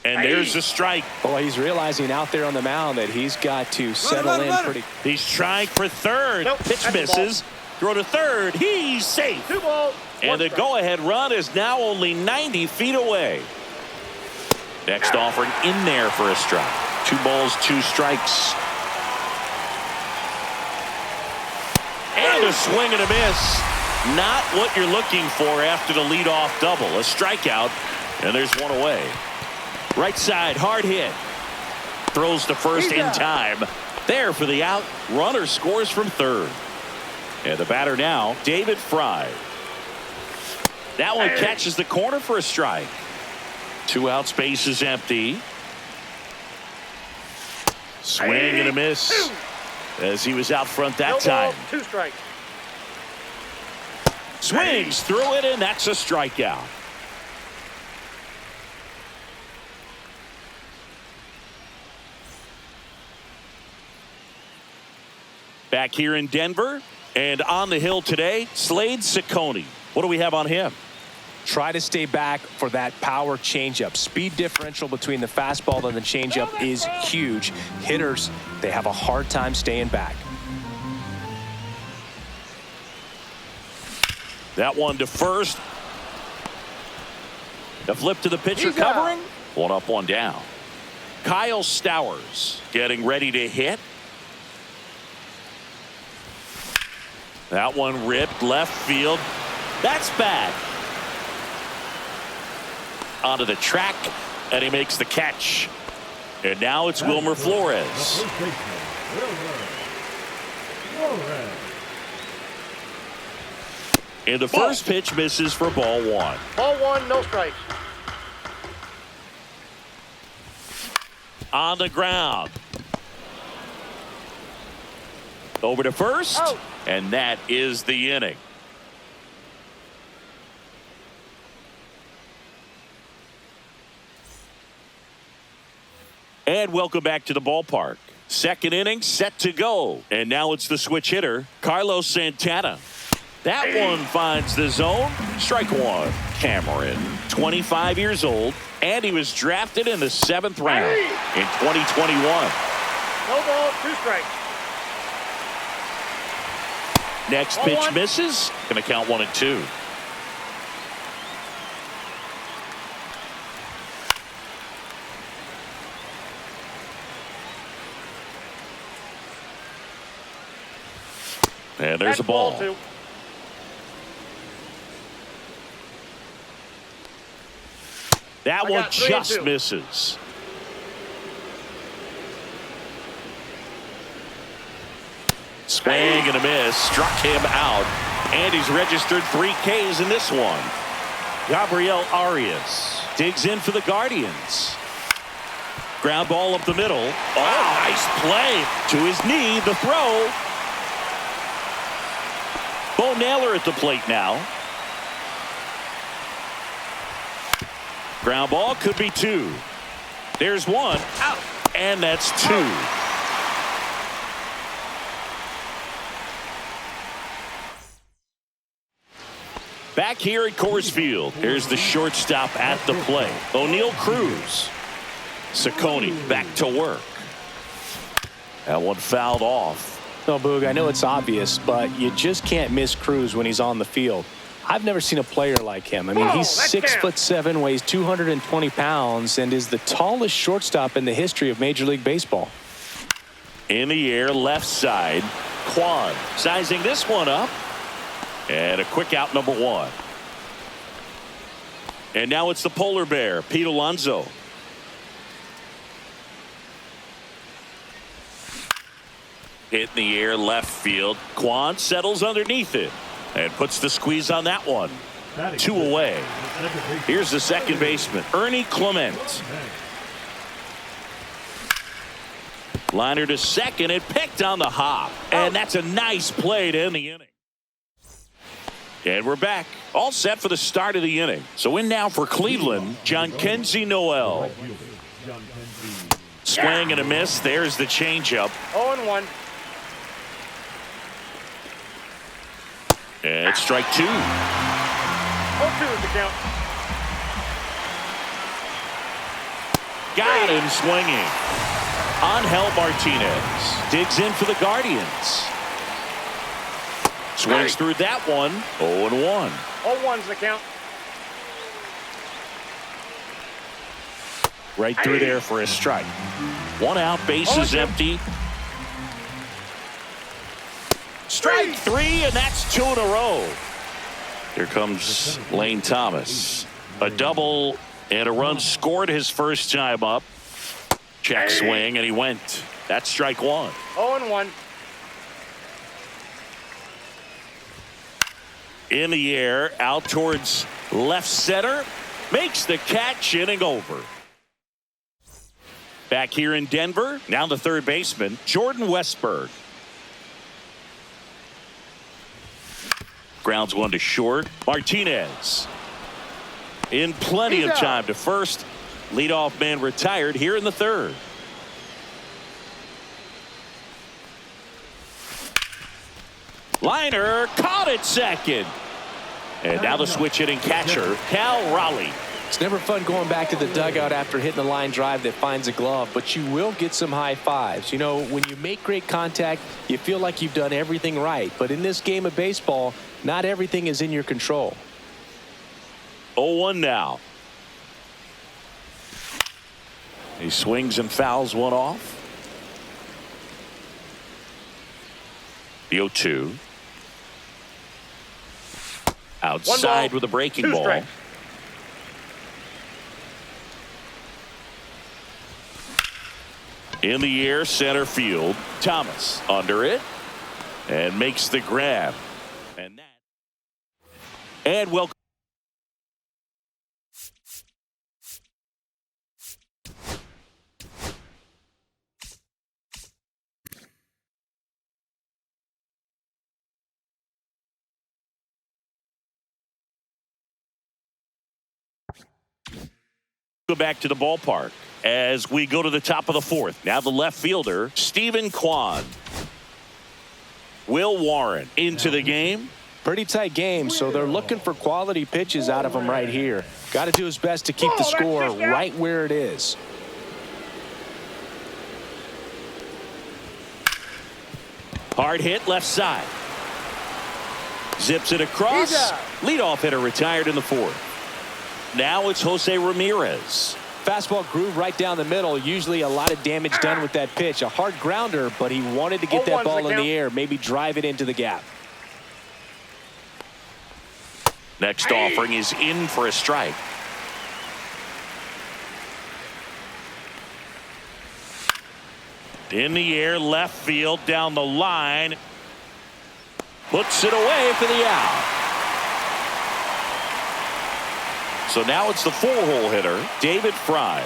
And there's the strike. Boy, he's realizing out there on the mound that he's got to settle in pretty. He's trying for third. Nope, Pitch misses. Throw to third. He's safe. 2 balls. And the go-ahead run is now only 90 feet away. Next offering in there for a strike. 2 balls, 2 strikes. And a swing and a miss. Not what you're looking for after the leadoff double. A strikeout, and there's one away. Right side, hard hit. Throws to first in time. There for the out. Runner scores from third. And the batter now, David Fry. That one catches the corner for a strike. 2 out, space is empty. Swing and a miss as he was out front that time. 2 strikes. Swings through it, and that's a strikeout. Back here in Denver, and on the hill today, Slade Ciccone. What do we have on him? Try to stay back for that power changeup. Speed differential between the fastball and the changeup is huge. Hitters, they have a hard time staying back. That one to first. The flip to the pitcher covering. 1 up, 1 down. Kyle Stowers getting ready to hit. That one ripped left field. That's bad. Onto the track, and he makes the catch. And now it's Wilmer Flores. And the first pitch misses for ball one. Ball one, no strikes. On the ground. Over to first. Out. And that is the inning. And welcome back to the ballpark. Second inning set to go. And now it's the switch hitter, Carlos Santana. That one finds the zone. Strike one. Cameron, 25 years old, and he was drafted in the 7th round in 2021. No ball, 2 strikes. Next Ball pitch one. misses. Going to count 1-2. And there's Next a ball. 2. That I one got 3 and just 2. misses. Swing and a miss. Struck him out. And he's registered 3 Ks in this one. Gabriel Arias digs in for the Guardians. Ground ball up the middle. Oh, nice play. To his knee, the throw. Bo Naylor at the plate now. Ground ball could be 2. There's 1. Out. And that's 2. Back here at Coors Field, here's the shortstop at the plate. O'Neal Cruz. Ciccone back to work. That one fouled off. No, Boog, I know it's obvious, but you just can't miss Cruz when he's on the field. I've never seen a player like him. I mean, he's 6'7", weighs 220 pounds, and is the tallest shortstop in the history of Major League Baseball. In the air, left side. Kwan sizing this one up. And a quick out, number 1. And now it's the polar bear, Pete Alonso. Hit in the air, left field. Kwan settles underneath it and puts the squeeze on that one. 2 away. Here's the second baseman, Ernie Clement. Liner to second, it picked on the hop. And that's a nice play to end the inning. And we're back, all set for the start of the inning. So in now for Cleveland, Jhonkensy Noel. Swing and a miss. There's the changeup. 0-1. And it's strike 2. 0-2 is the count. Got him swinging. Angel Martinez digs in for the Guardians. Swings through that one. 0-1. 0-1 is the count. Right through there for a strike. 1 out, bases empty. Strike 3, and that's 2 in a row. Here comes Lane Thomas. A double and a run scored his first time up. Check swing, and he went. That's strike 1. 0-1. In the air, out towards left center. Makes the catch, inning over. Back here in Denver, now the third baseman, Jordan Westburg. Grounds one to short. Martinez in plenty of time to first. Leadoff man retired here in the third. Liner caught at second. And now the switch hitting catcher, Cal Raleigh. It's never fun going back to the dugout after hitting a line drive that finds a glove, but you will get some high fives. You know, when you make great contact, you feel like you've done everything right. But in this game of baseball, not everything is in your control. 0-1 now. He swings and fouls one off. The 0-2. Outside with a breaking ball. Strikes. In the air, center field. Thomas under it and makes the grab. And that And welcome. Go back to the ballpark as we go to the top of the fourth. Now the left fielder, Stephen Kwan. Will Warren into the game. Pretty tight game, so they're looking for quality pitches out of him right here. Got to do his best to keep the score right where it is. Hard hit left side. Zips it across. Leadoff hitter retired in the fourth. Now it's Jose Ramirez. Fastball groove right down the middle. Usually a lot of damage done with that pitch. A hard grounder, but he wanted to get that ball in the air, maybe drive it into the gap. Next offering is in for a strike. In the air, left field, down the line. Puts it away for the out. So now it's the four-hole hitter, David Fry.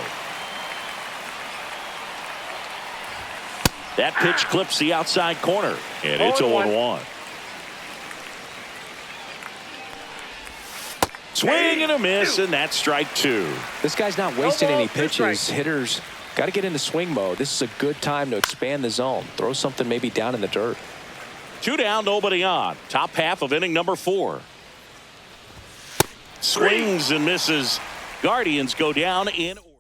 That pitch clips the outside corner, and it's 0-1. Swing and a miss, and that's strike two. This guy's not wasting any pitches. Hitters got to get into swing mode. This is a good time to expand the zone. Throw something maybe down in the dirt. 2 down, nobody on. Top half of inning number 4. Swings and misses. Guardians go down in order.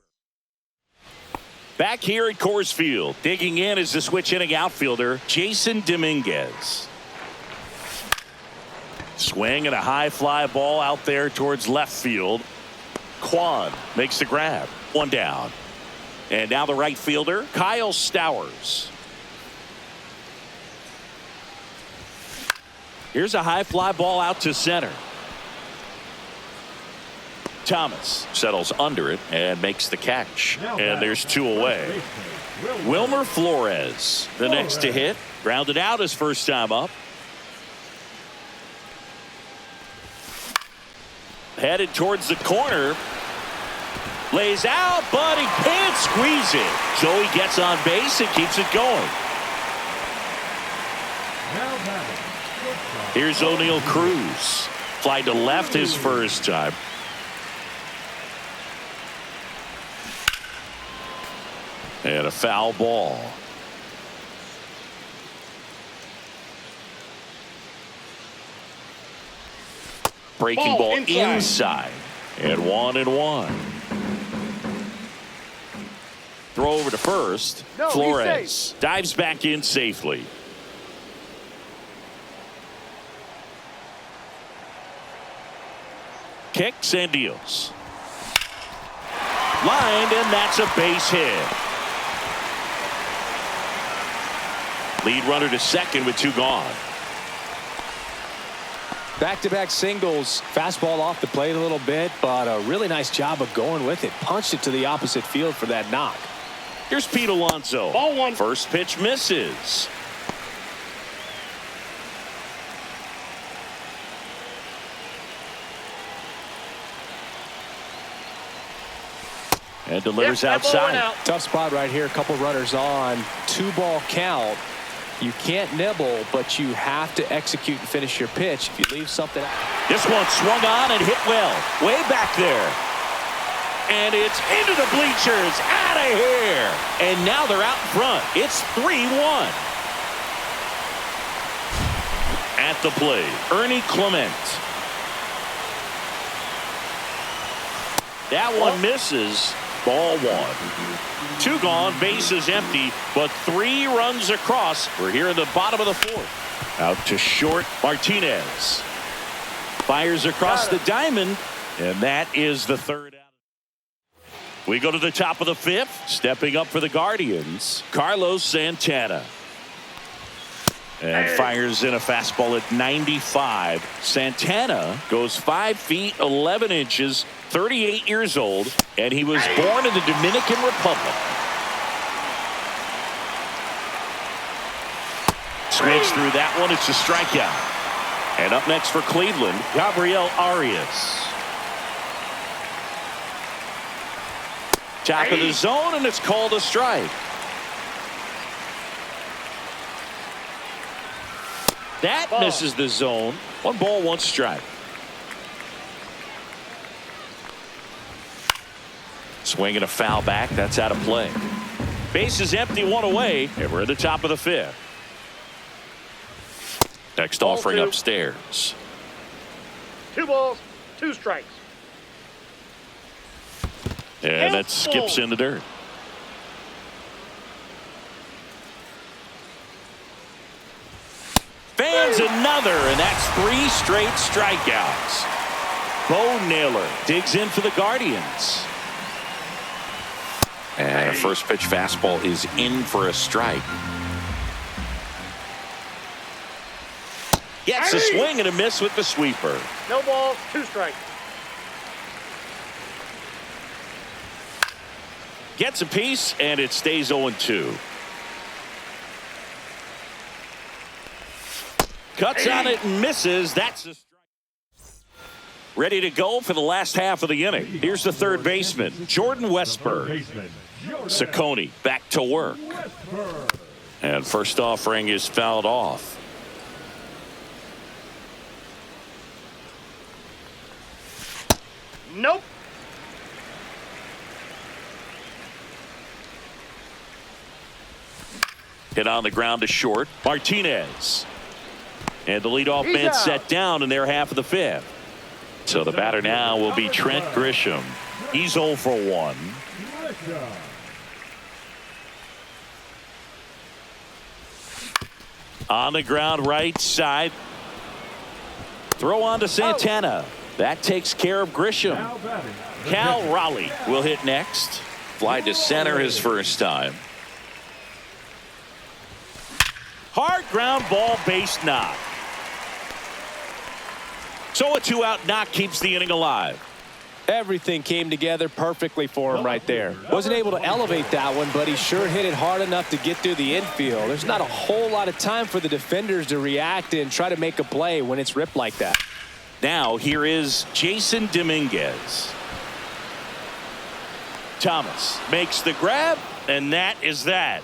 Back here at Coors Field, digging in is the switch hitting outfielder, Jason Dominguez. Swing and a high fly ball out there towards left field. Kwan makes the grab. 1 down. And now the right fielder, Kyle Stowers. Here's a high fly ball out to center. Thomas settles under it and makes the catch. And there's 2 away. Wilmer Flores, the next to hit. Grounded out his first time up. Headed towards the corner. Lays out, but he can't squeeze it. So he gets on base and keeps it going. Here's O'Neal Cruz. Fly to left his first time. And a foul ball. Breaking ball inside. And 1-1. Throw over to first. Flores dives back in safely. Kicks and deals. Lined, and that's a base hit. Lead runner to second with 2 gone. Back-to-back singles. Fastball off the plate a little bit, but a really nice job of going with it. Punched it to the opposite field for that knock. Here's Pete Alonso. Ball 1. First pitch misses. And delivers outside. Tough spot right here. A couple runners on. 2-ball count. You can't nibble, but you have to execute and finish your pitch. If you leave something out. This one swung on and hit well. Way back there. And it's into the bleachers. Out of here. And now they're out front. It's 3-1. At the plate, Ernie Clement. That one misses. Ball 1. 2 gone, bases empty, but 3 runs across. We're here in the bottom of the 4th. Out to short, Martinez. Fires across the diamond, and that is the 3rd out. We go to the top of the 5th. Stepping up for the Guardians, Carlos Santana. And fires in a fastball at 95. Santana goes 5 feet 11 inches, 38 years old, and he was born in the Dominican Republic. Swings through that one. It's a strikeout. And up next for Cleveland, Gabriel Arias. Top of the zone, and it's called a strike. That misses the zone. 1 ball, 1 strike. Swinging a foul back. That's out of play. Base is empty, 1 away, and we're at the top of the 5th. Next offering upstairs. 2 balls, 2 strikes. And that skips in the dirt. Fans another, and that's 3 straight strikeouts. Bo Naylor digs in for the Guardians. And a first pitch fastball is in for a strike. Gets a swing and a miss with the sweeper. No balls, 2 strikes. Gets a piece, and it stays 0-2. Cuts on it and misses. That's a strike. Ready to go for the last half of the inning. Here's the third baseman, Jordan Westberg. Ciccone back to work. And first offering is fouled off. Nope. Hit on the ground to short. Martinez. And the leadoff man set down in their half of the 5th. So the batter now will be Trent Grisham. He's 0 for 1. On the ground right side. Throw on to Santana. That takes care of Grisham. Cal Raleigh will hit next. Fly to center his first time. Hard ground ball, base knock. So a 2-out knock keeps the inning alive. Everything came together perfectly for him right there. Wasn't able to elevate that one, but he sure hit it hard enough to get through the infield. There's not a whole lot of time for the defenders to react and try to make a play when it's ripped like that. Now here is Jason Dominguez. Thomas makes the grab, and that is that.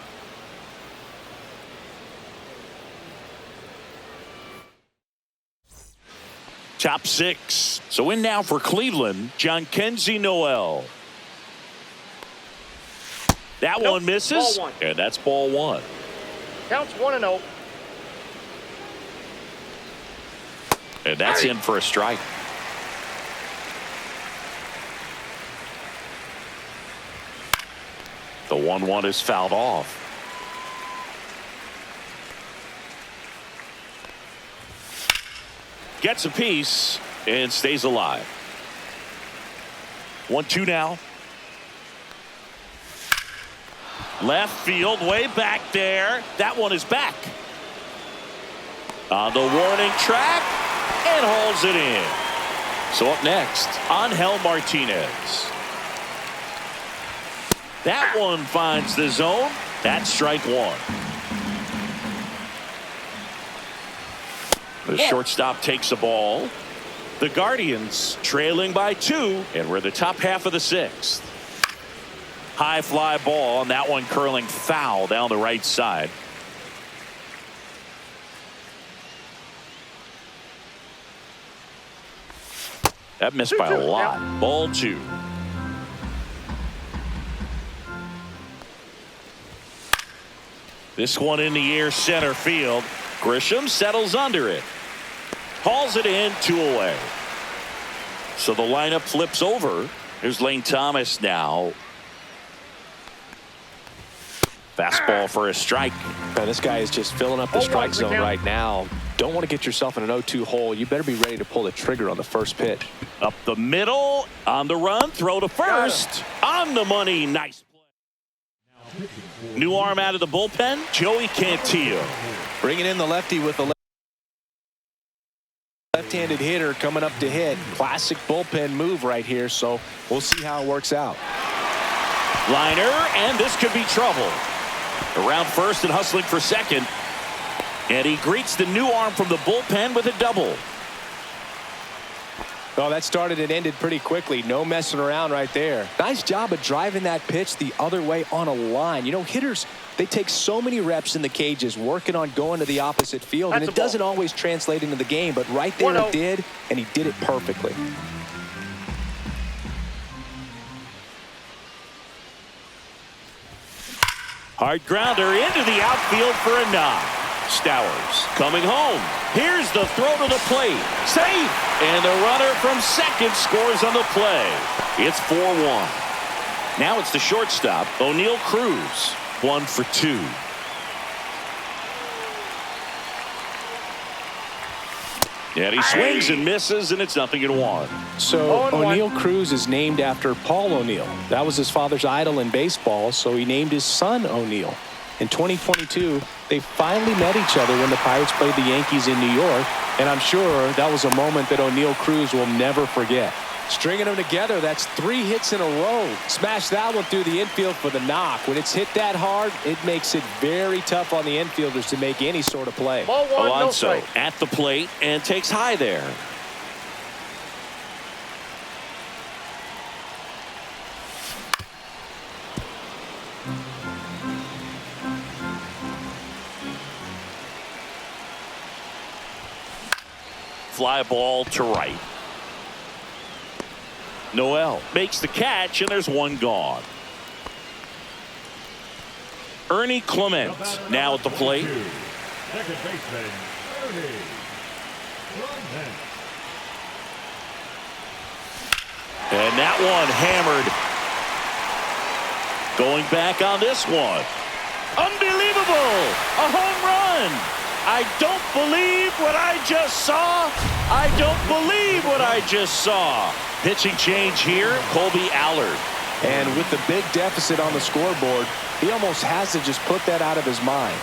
Top 6. So in now for Cleveland, Jhonkensy Noel. That one misses, ball 1. and that's ball 1. Counts 1-0. And that's in for a strike. The 1-1 is fouled off. Gets a piece and stays alive. 1-2 now. Left field, way back there. That one is back. On the warning track, and hauls it in. So up next, Angel Martinez. That one finds the zone. That's strike 1. The shortstop takes a ball. The Guardians trailing by 2, and we're the top half of the 6th. High fly ball, and that one curling foul down the right side. That missed by a lot. Ball 2. This one in the air, center field. Grisham settles under it. Hauls it in, 2 away. So the lineup flips over. Here's Lane Thomas now. Fastball for a strike. Man, this guy is just filling up the strike zone right now. Don't want to get yourself in an 0-2 hole. You better be ready to pull the trigger on the first pitch. Up the middle, on the run, throw to first. On the money, nice play. New arm out of the bullpen, Joey Cantillo. Bringing in the lefty with the left-handed hitter coming up to hit. Classic bullpen move right here, so we'll see how it works out. Liner, and this could be trouble. Around first and hustling for second. And he greets the new arm from the bullpen with a double. Well, that started and ended pretty quickly. No messing around right there. Nice job of driving that pitch the other way on a line. You know, hitters, they take so many reps in the cages working on going to the opposite field, and it doesn't always translate into the game, but right there it did, and he did it perfectly. Hard grounder into the outfield for a knock. Stowers coming home. Here's the throw to the plate. Safe! And the runner from second scores on the play. It's 4-1. Now it's the shortstop, O'Neal Cruz. 1 for 2. And he swings and misses, and it's 0-1. So O'Neal Cruz is named after Paul O'Neal. That was his father's idol in baseball, so he named his son O'Neal. In 2022, they finally met each other when the Pirates played the Yankees in New York, and I'm sure that was a moment that O'Neal Cruz will never forget. Stringing them together, that's 3 hits in a row. Smash that one through the infield for the knock. When it's hit that hard, it makes it very tough on the infielders to make any sort of play. Ball 1, no Alonso strike. at the plate and takes high there. Fly ball to right. Noel makes the catch, and there's one gone. Ernie Clement now at the plate. Second baseman, Ernie Clement. And that one hammered. Going back on this one. Unbelievable! A home run! I don't believe what I just saw. I don't believe what I just saw. Pitching change here, Colby Allard. And with the big deficit on the scoreboard, he almost has to just put that out of his mind.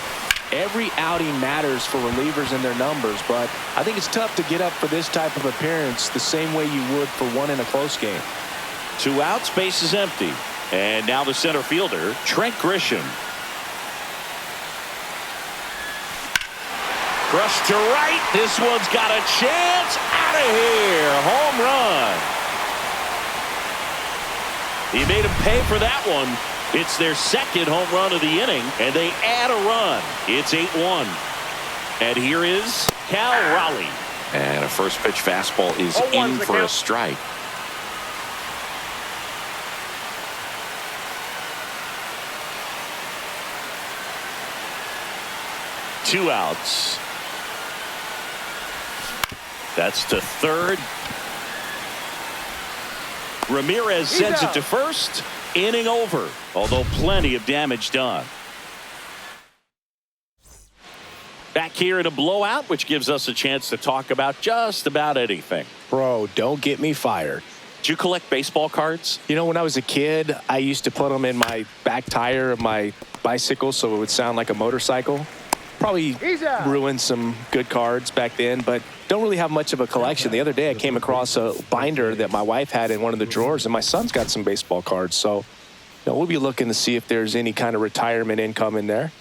Every outing matters for relievers and their numbers, but I think it's tough to get up for this type of appearance the same way you would for one in a close game. 2 outs, base is empty. And now the center fielder, Trent Grisham. Crushed to right. This one's got a chance. Out of here. Home run. He made him pay for that one. It's their second home run of the inning, and they add a run. It's 8-1. And here is Cal Raleigh. And a first pitch fastball is in for a strike. Two outs. That's to third. Ramirez sends it to first. Inning over, although plenty of damage done. Back here in a blowout, which gives us a chance to talk about just about anything. Bro, don't get me fired. Do you collect baseball cards? You know, when I was a kid, I used to put them in my back tire of my bicycle so it would sound like a motorcycle. Probably ruined some good cards back then, but don't really have much of a collection. The other day I came across a binder that my wife had in one of the drawers, and my son's got some baseball cards. So, you know, we'll be looking to see if there's any kind of retirement income in there.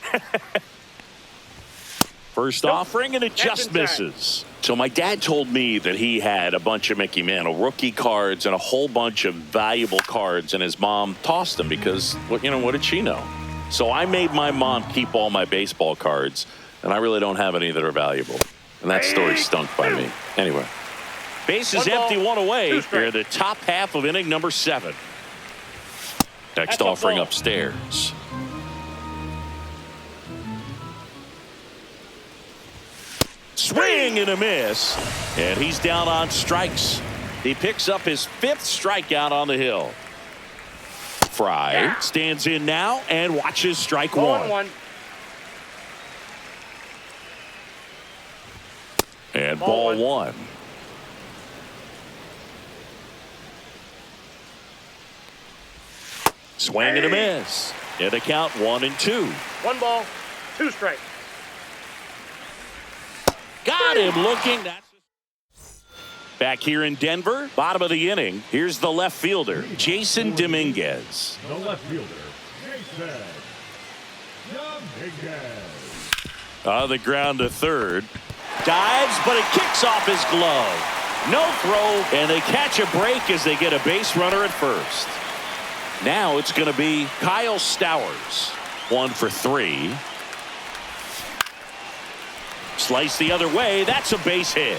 First offering, and it just misses. So my dad told me that he had a bunch of Mickey Mantle rookie cards and a whole bunch of valuable cards, and his mom tossed them because, what did she know? So I made my mom keep all my baseball cards, and I really don't have any that are valuable. And that story stunk by me. Anyway, base is empty, one away. Here, the top half of inning number 7. Next offering upstairs. Swing and a miss, and he's down on strikes. He picks up his 5th strikeout on the hill. Fry stands in now and watches strike one. And ball one. Swing and a miss. And the count 1-2. 1 ball, 2 strikes. Got him looking. That's back here in Denver, bottom of the inning. Here's the left fielder, Jason Dominguez. The left fielder, Jason Dominguez. On the ground to third. Dives, but it kicks off his glove. No throw, and they catch a break as they get a base runner at first. Now it's going to be Kyle Stowers. 1 for 3. Slice the other way. That's a base hit.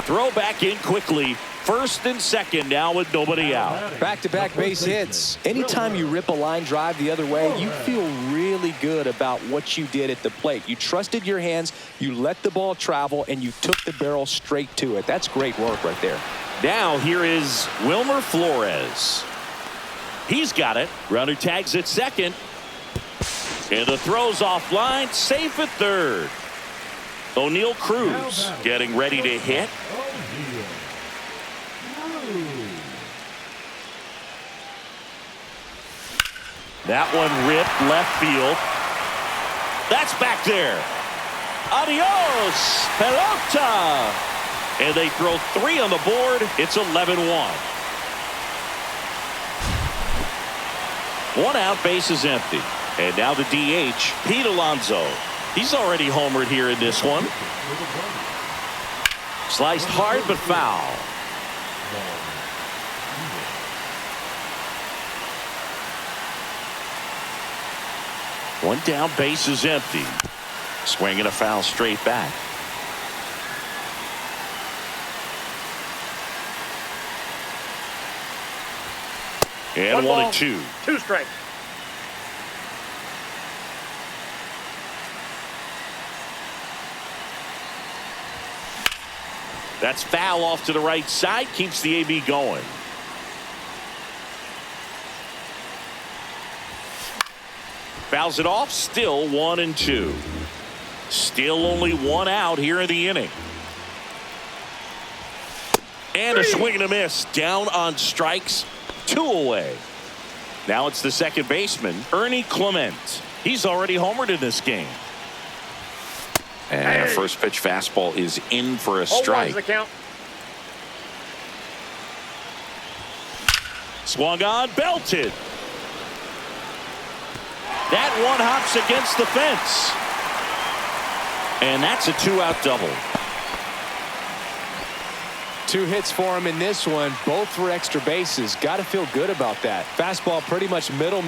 Throw back in quickly. First and second now with nobody out. Back-to-back base hits. Anytime you rip a line drive the other way, you feel really good about what you did at the plate. You trusted your hands, you let the ball travel, and you took the barrel straight to it. That's great work right there. Now here is Wilmer Flores. He's got it. Runner tags at second. And the throw's offline. Safe at third. O'Neal Cruz getting ready to hit. That one ripped left field. That's back there. Adios, pelota. And they throw 3 on the board. It's 11-1. 1 out, base is empty. And now the DH, Pete Alonso. He's already homered here in this one. Sliced hard but foul. One down, base is empty. Swinging a foul straight back. And 1 and 2. 2 strikes. That's foul off to the right side. Keeps the AB going. Fouls it off. Still 1 and 2. Still only 1 out here in the inning. And a swing and a miss. Down on strikes. 2 away. Now it's the second baseman, Ernie Clement. He's already homered in this game. And a first pitch fastball is in for a strike. The count. Swung on, belted. That one hops against the fence. And that's a 2-out double. 2 hits for him in this one, both for extra bases. Got to feel good about that. Fastball pretty much middle,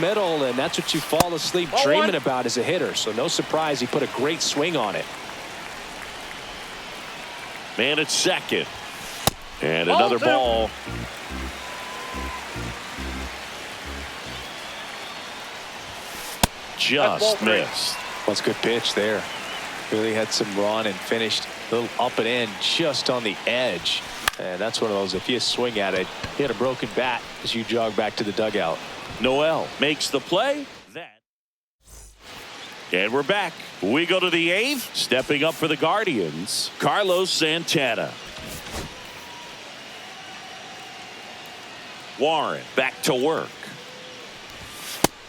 and that's what you fall asleep dreaming about as a hitter. So no surprise he put a great swing on it. Man at second. And another ball. Just missed. That's a good pitch there. Really had some run and finished a little up and in just on the edge. And that's one of those, if you swing at it, you hit a broken bat as you jog back to the dugout. Noel makes the play. And we're back. We go to the 8th. Stepping up for the Guardians, Carlos Santana. Warren back to work.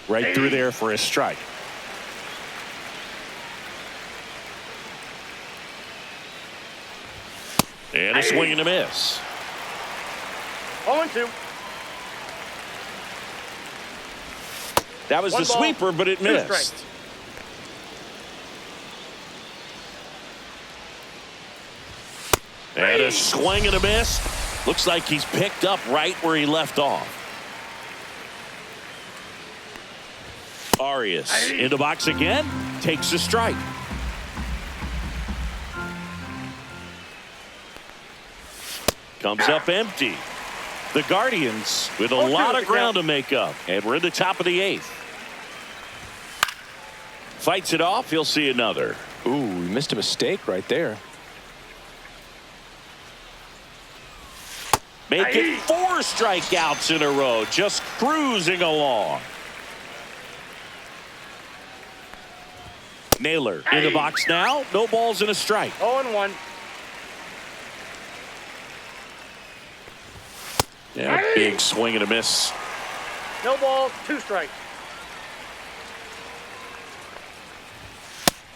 Right through there for a strike. And a swing and a miss. 0-2. That was the sweeper, but it missed. Strikes. And a swing and a miss. Looks like he's picked up right where he left off. Arias in the box again. Takes a strike. Comes up empty. The Guardians with a lot of ground to make up. And we're in the top of the 8th. Fights it off. He'll see another. Ooh, he missed a mistake right there. Make it 4 strikeouts in a row. Just cruising along. Naylor in the box now. No balls and a strike. 0-1. Yeah, big swing and a miss. No balls, 2 strikes.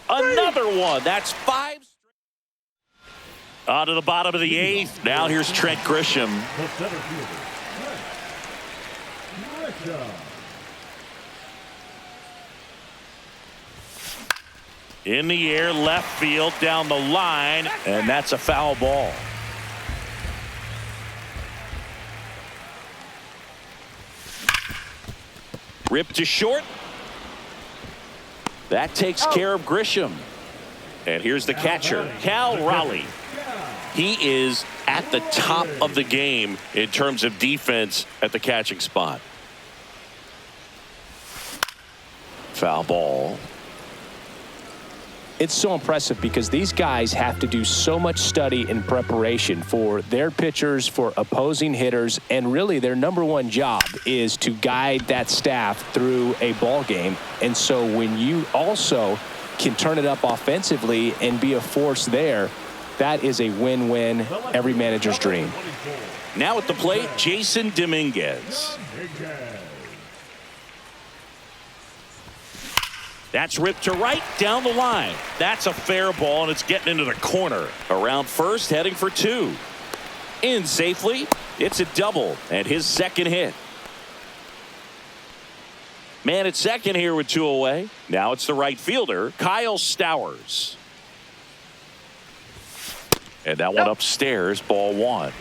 Another one. That's 5. On to the bottom of the 8th. Now here's Trent Grisham. The center fielder, Trent Grisham. In the air, left field, down the line, and that's a foul ball. Ripped to short. That takes care of Grisham. And here's the catcher, Cal Raleigh. He is at the top of the game in terms of defense at the catching spot. Foul ball. It's so impressive because these guys have to do so much study and preparation for their pitchers, for opposing hitters, and really their number one job is to guide that staff through a ball game. And so when you also can turn it up offensively and be a force there, that is a win-win, every manager's dream. Now at the plate, Jason Dominguez. That's ripped to right, down the line. That's a fair ball, and it's getting into the corner. Around first, heading for two. In safely. It's a double, and his second hit. Man at second here with two away. Now it's the right fielder, Kyle Stowers. And that one upstairs, ball one.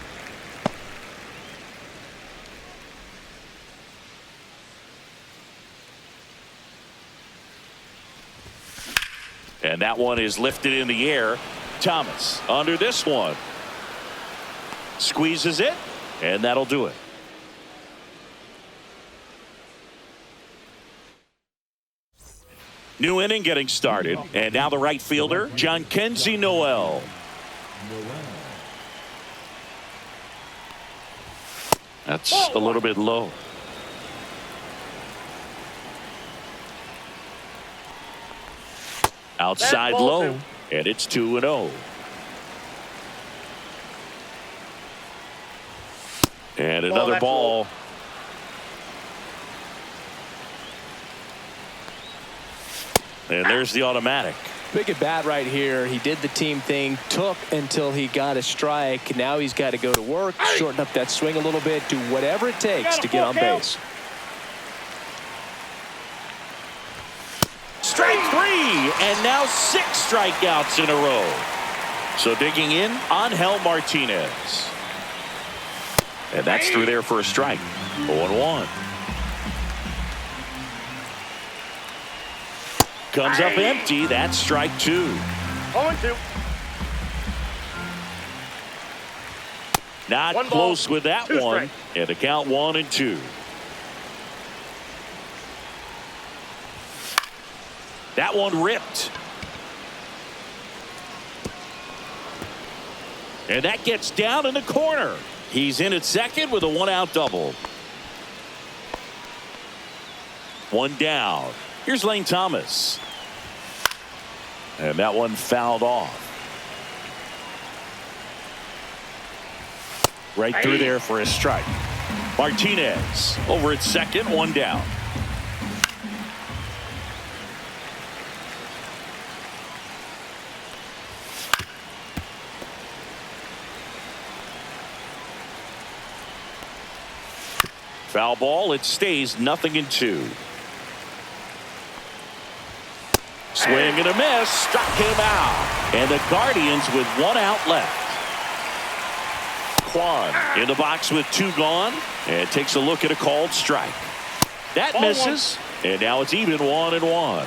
And that one is lifted in the air. Thomas under this one. Squeezes it, and that'll do it. New inning getting started. And now the right fielder, Jhonkensy Noel. That's a little bit low. Outside low, and it's 2-0. And another ball. And there's the automatic. Big at bat right here. He did the team thing, took until he got a strike. Now he's got to go to work, shorten up that swing a little bit, do whatever it takes to get on base. Strike three, and now 6 strikeouts in a row. So digging in, Angel Martinez. And that's through there for a strike. 0-1. Comes up empty. That's strike 2. 0-2. Not close with that one. And the count 1-2. That one ripped. And that gets down in the corner. He's in at second with a 1-out double. One down. Here's Lane Thomas. And that one fouled off. Right through there for a strike. Martinez over at second, 1 down. Foul ball. It stays 0-2. Swing and a miss. Struck him out. And the Guardians with 1 out left. Kwan in the box with 2 gone. And takes a look at a called strike. That misses. And now it's even 1-1.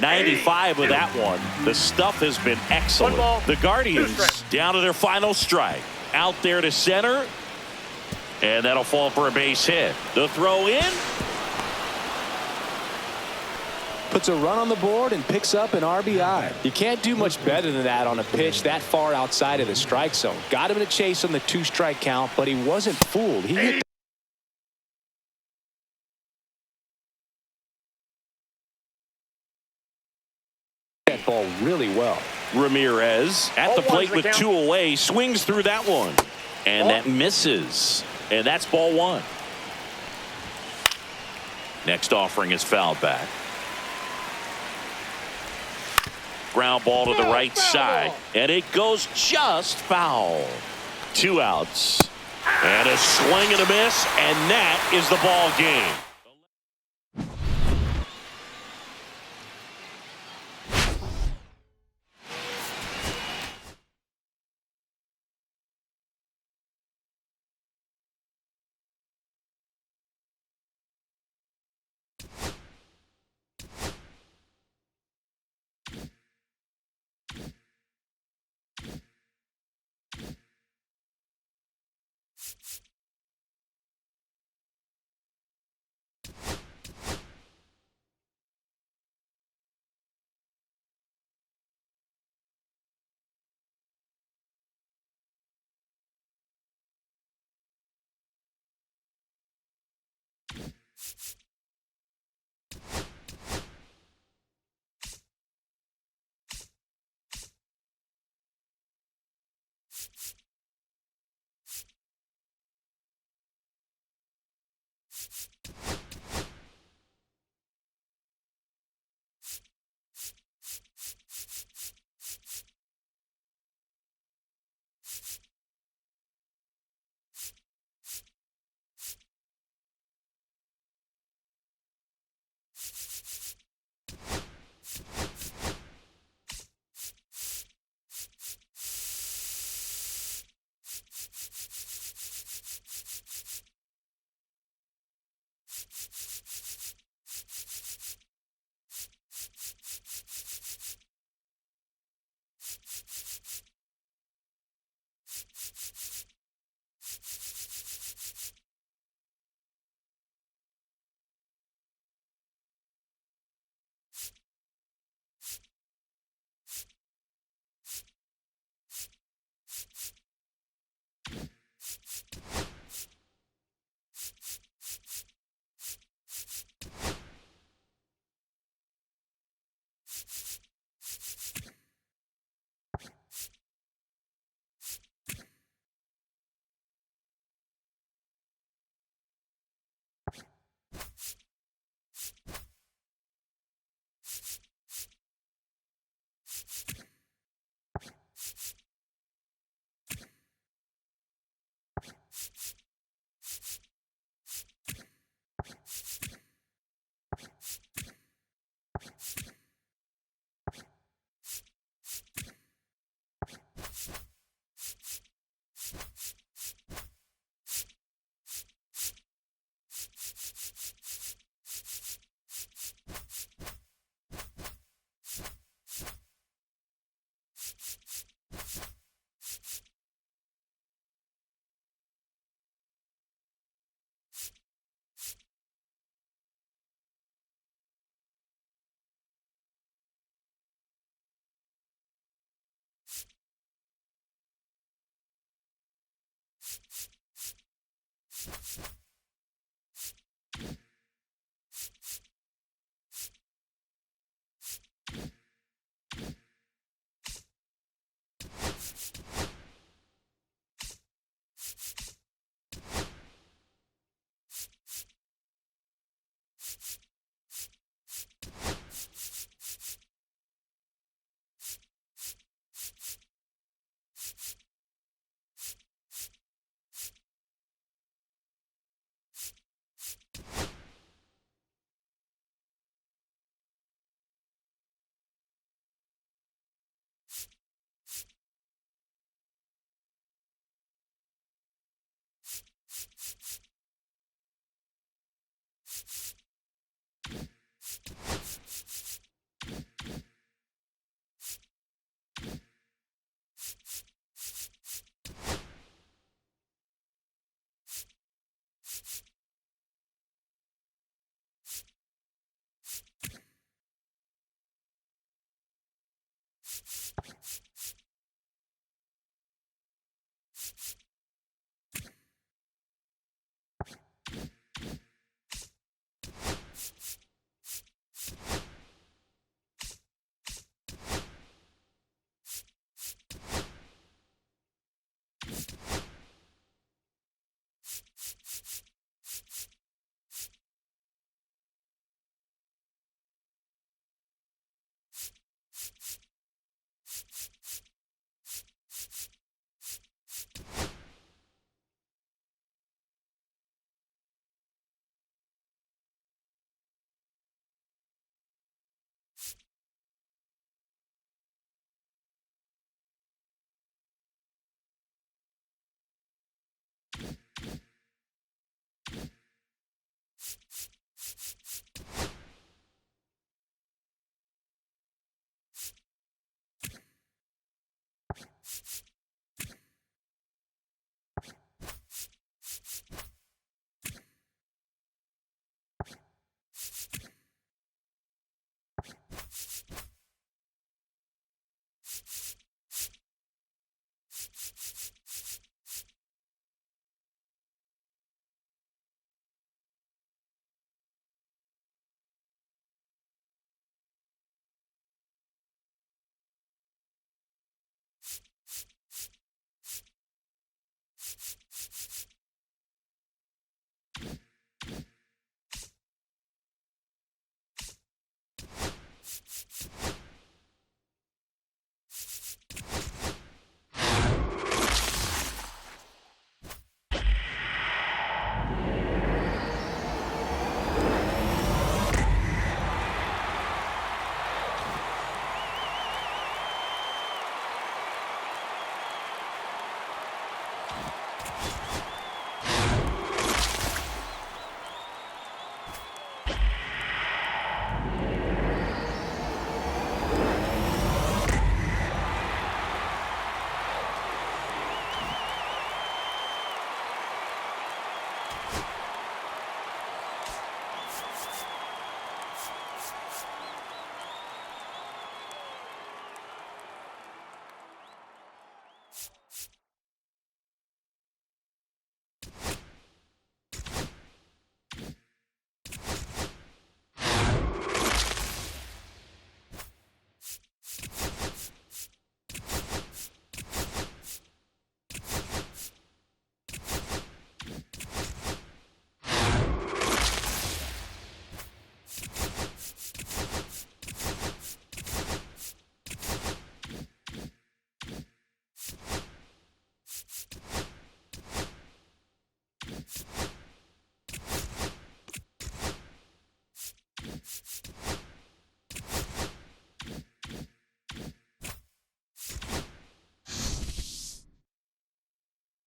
95 with that one. The stuff has been excellent. The Guardians down to their final strike. Out there to center. And that'll fall for a base hit. The throw in. Puts a run on the board and picks up an RBI. You can't do much better than that on a pitch that far outside of the strike zone. Got him in a chase on the 2-strike count, but he wasn't fooled. He hit that ball really well. Ramirez at the plate with 2 away. Swings through that one. And that misses. And that's ball 1. Next offering is fouled back. Ground ball to the right side. And it goes just foul. 2 outs. And a swing and a miss. And that is the ball game.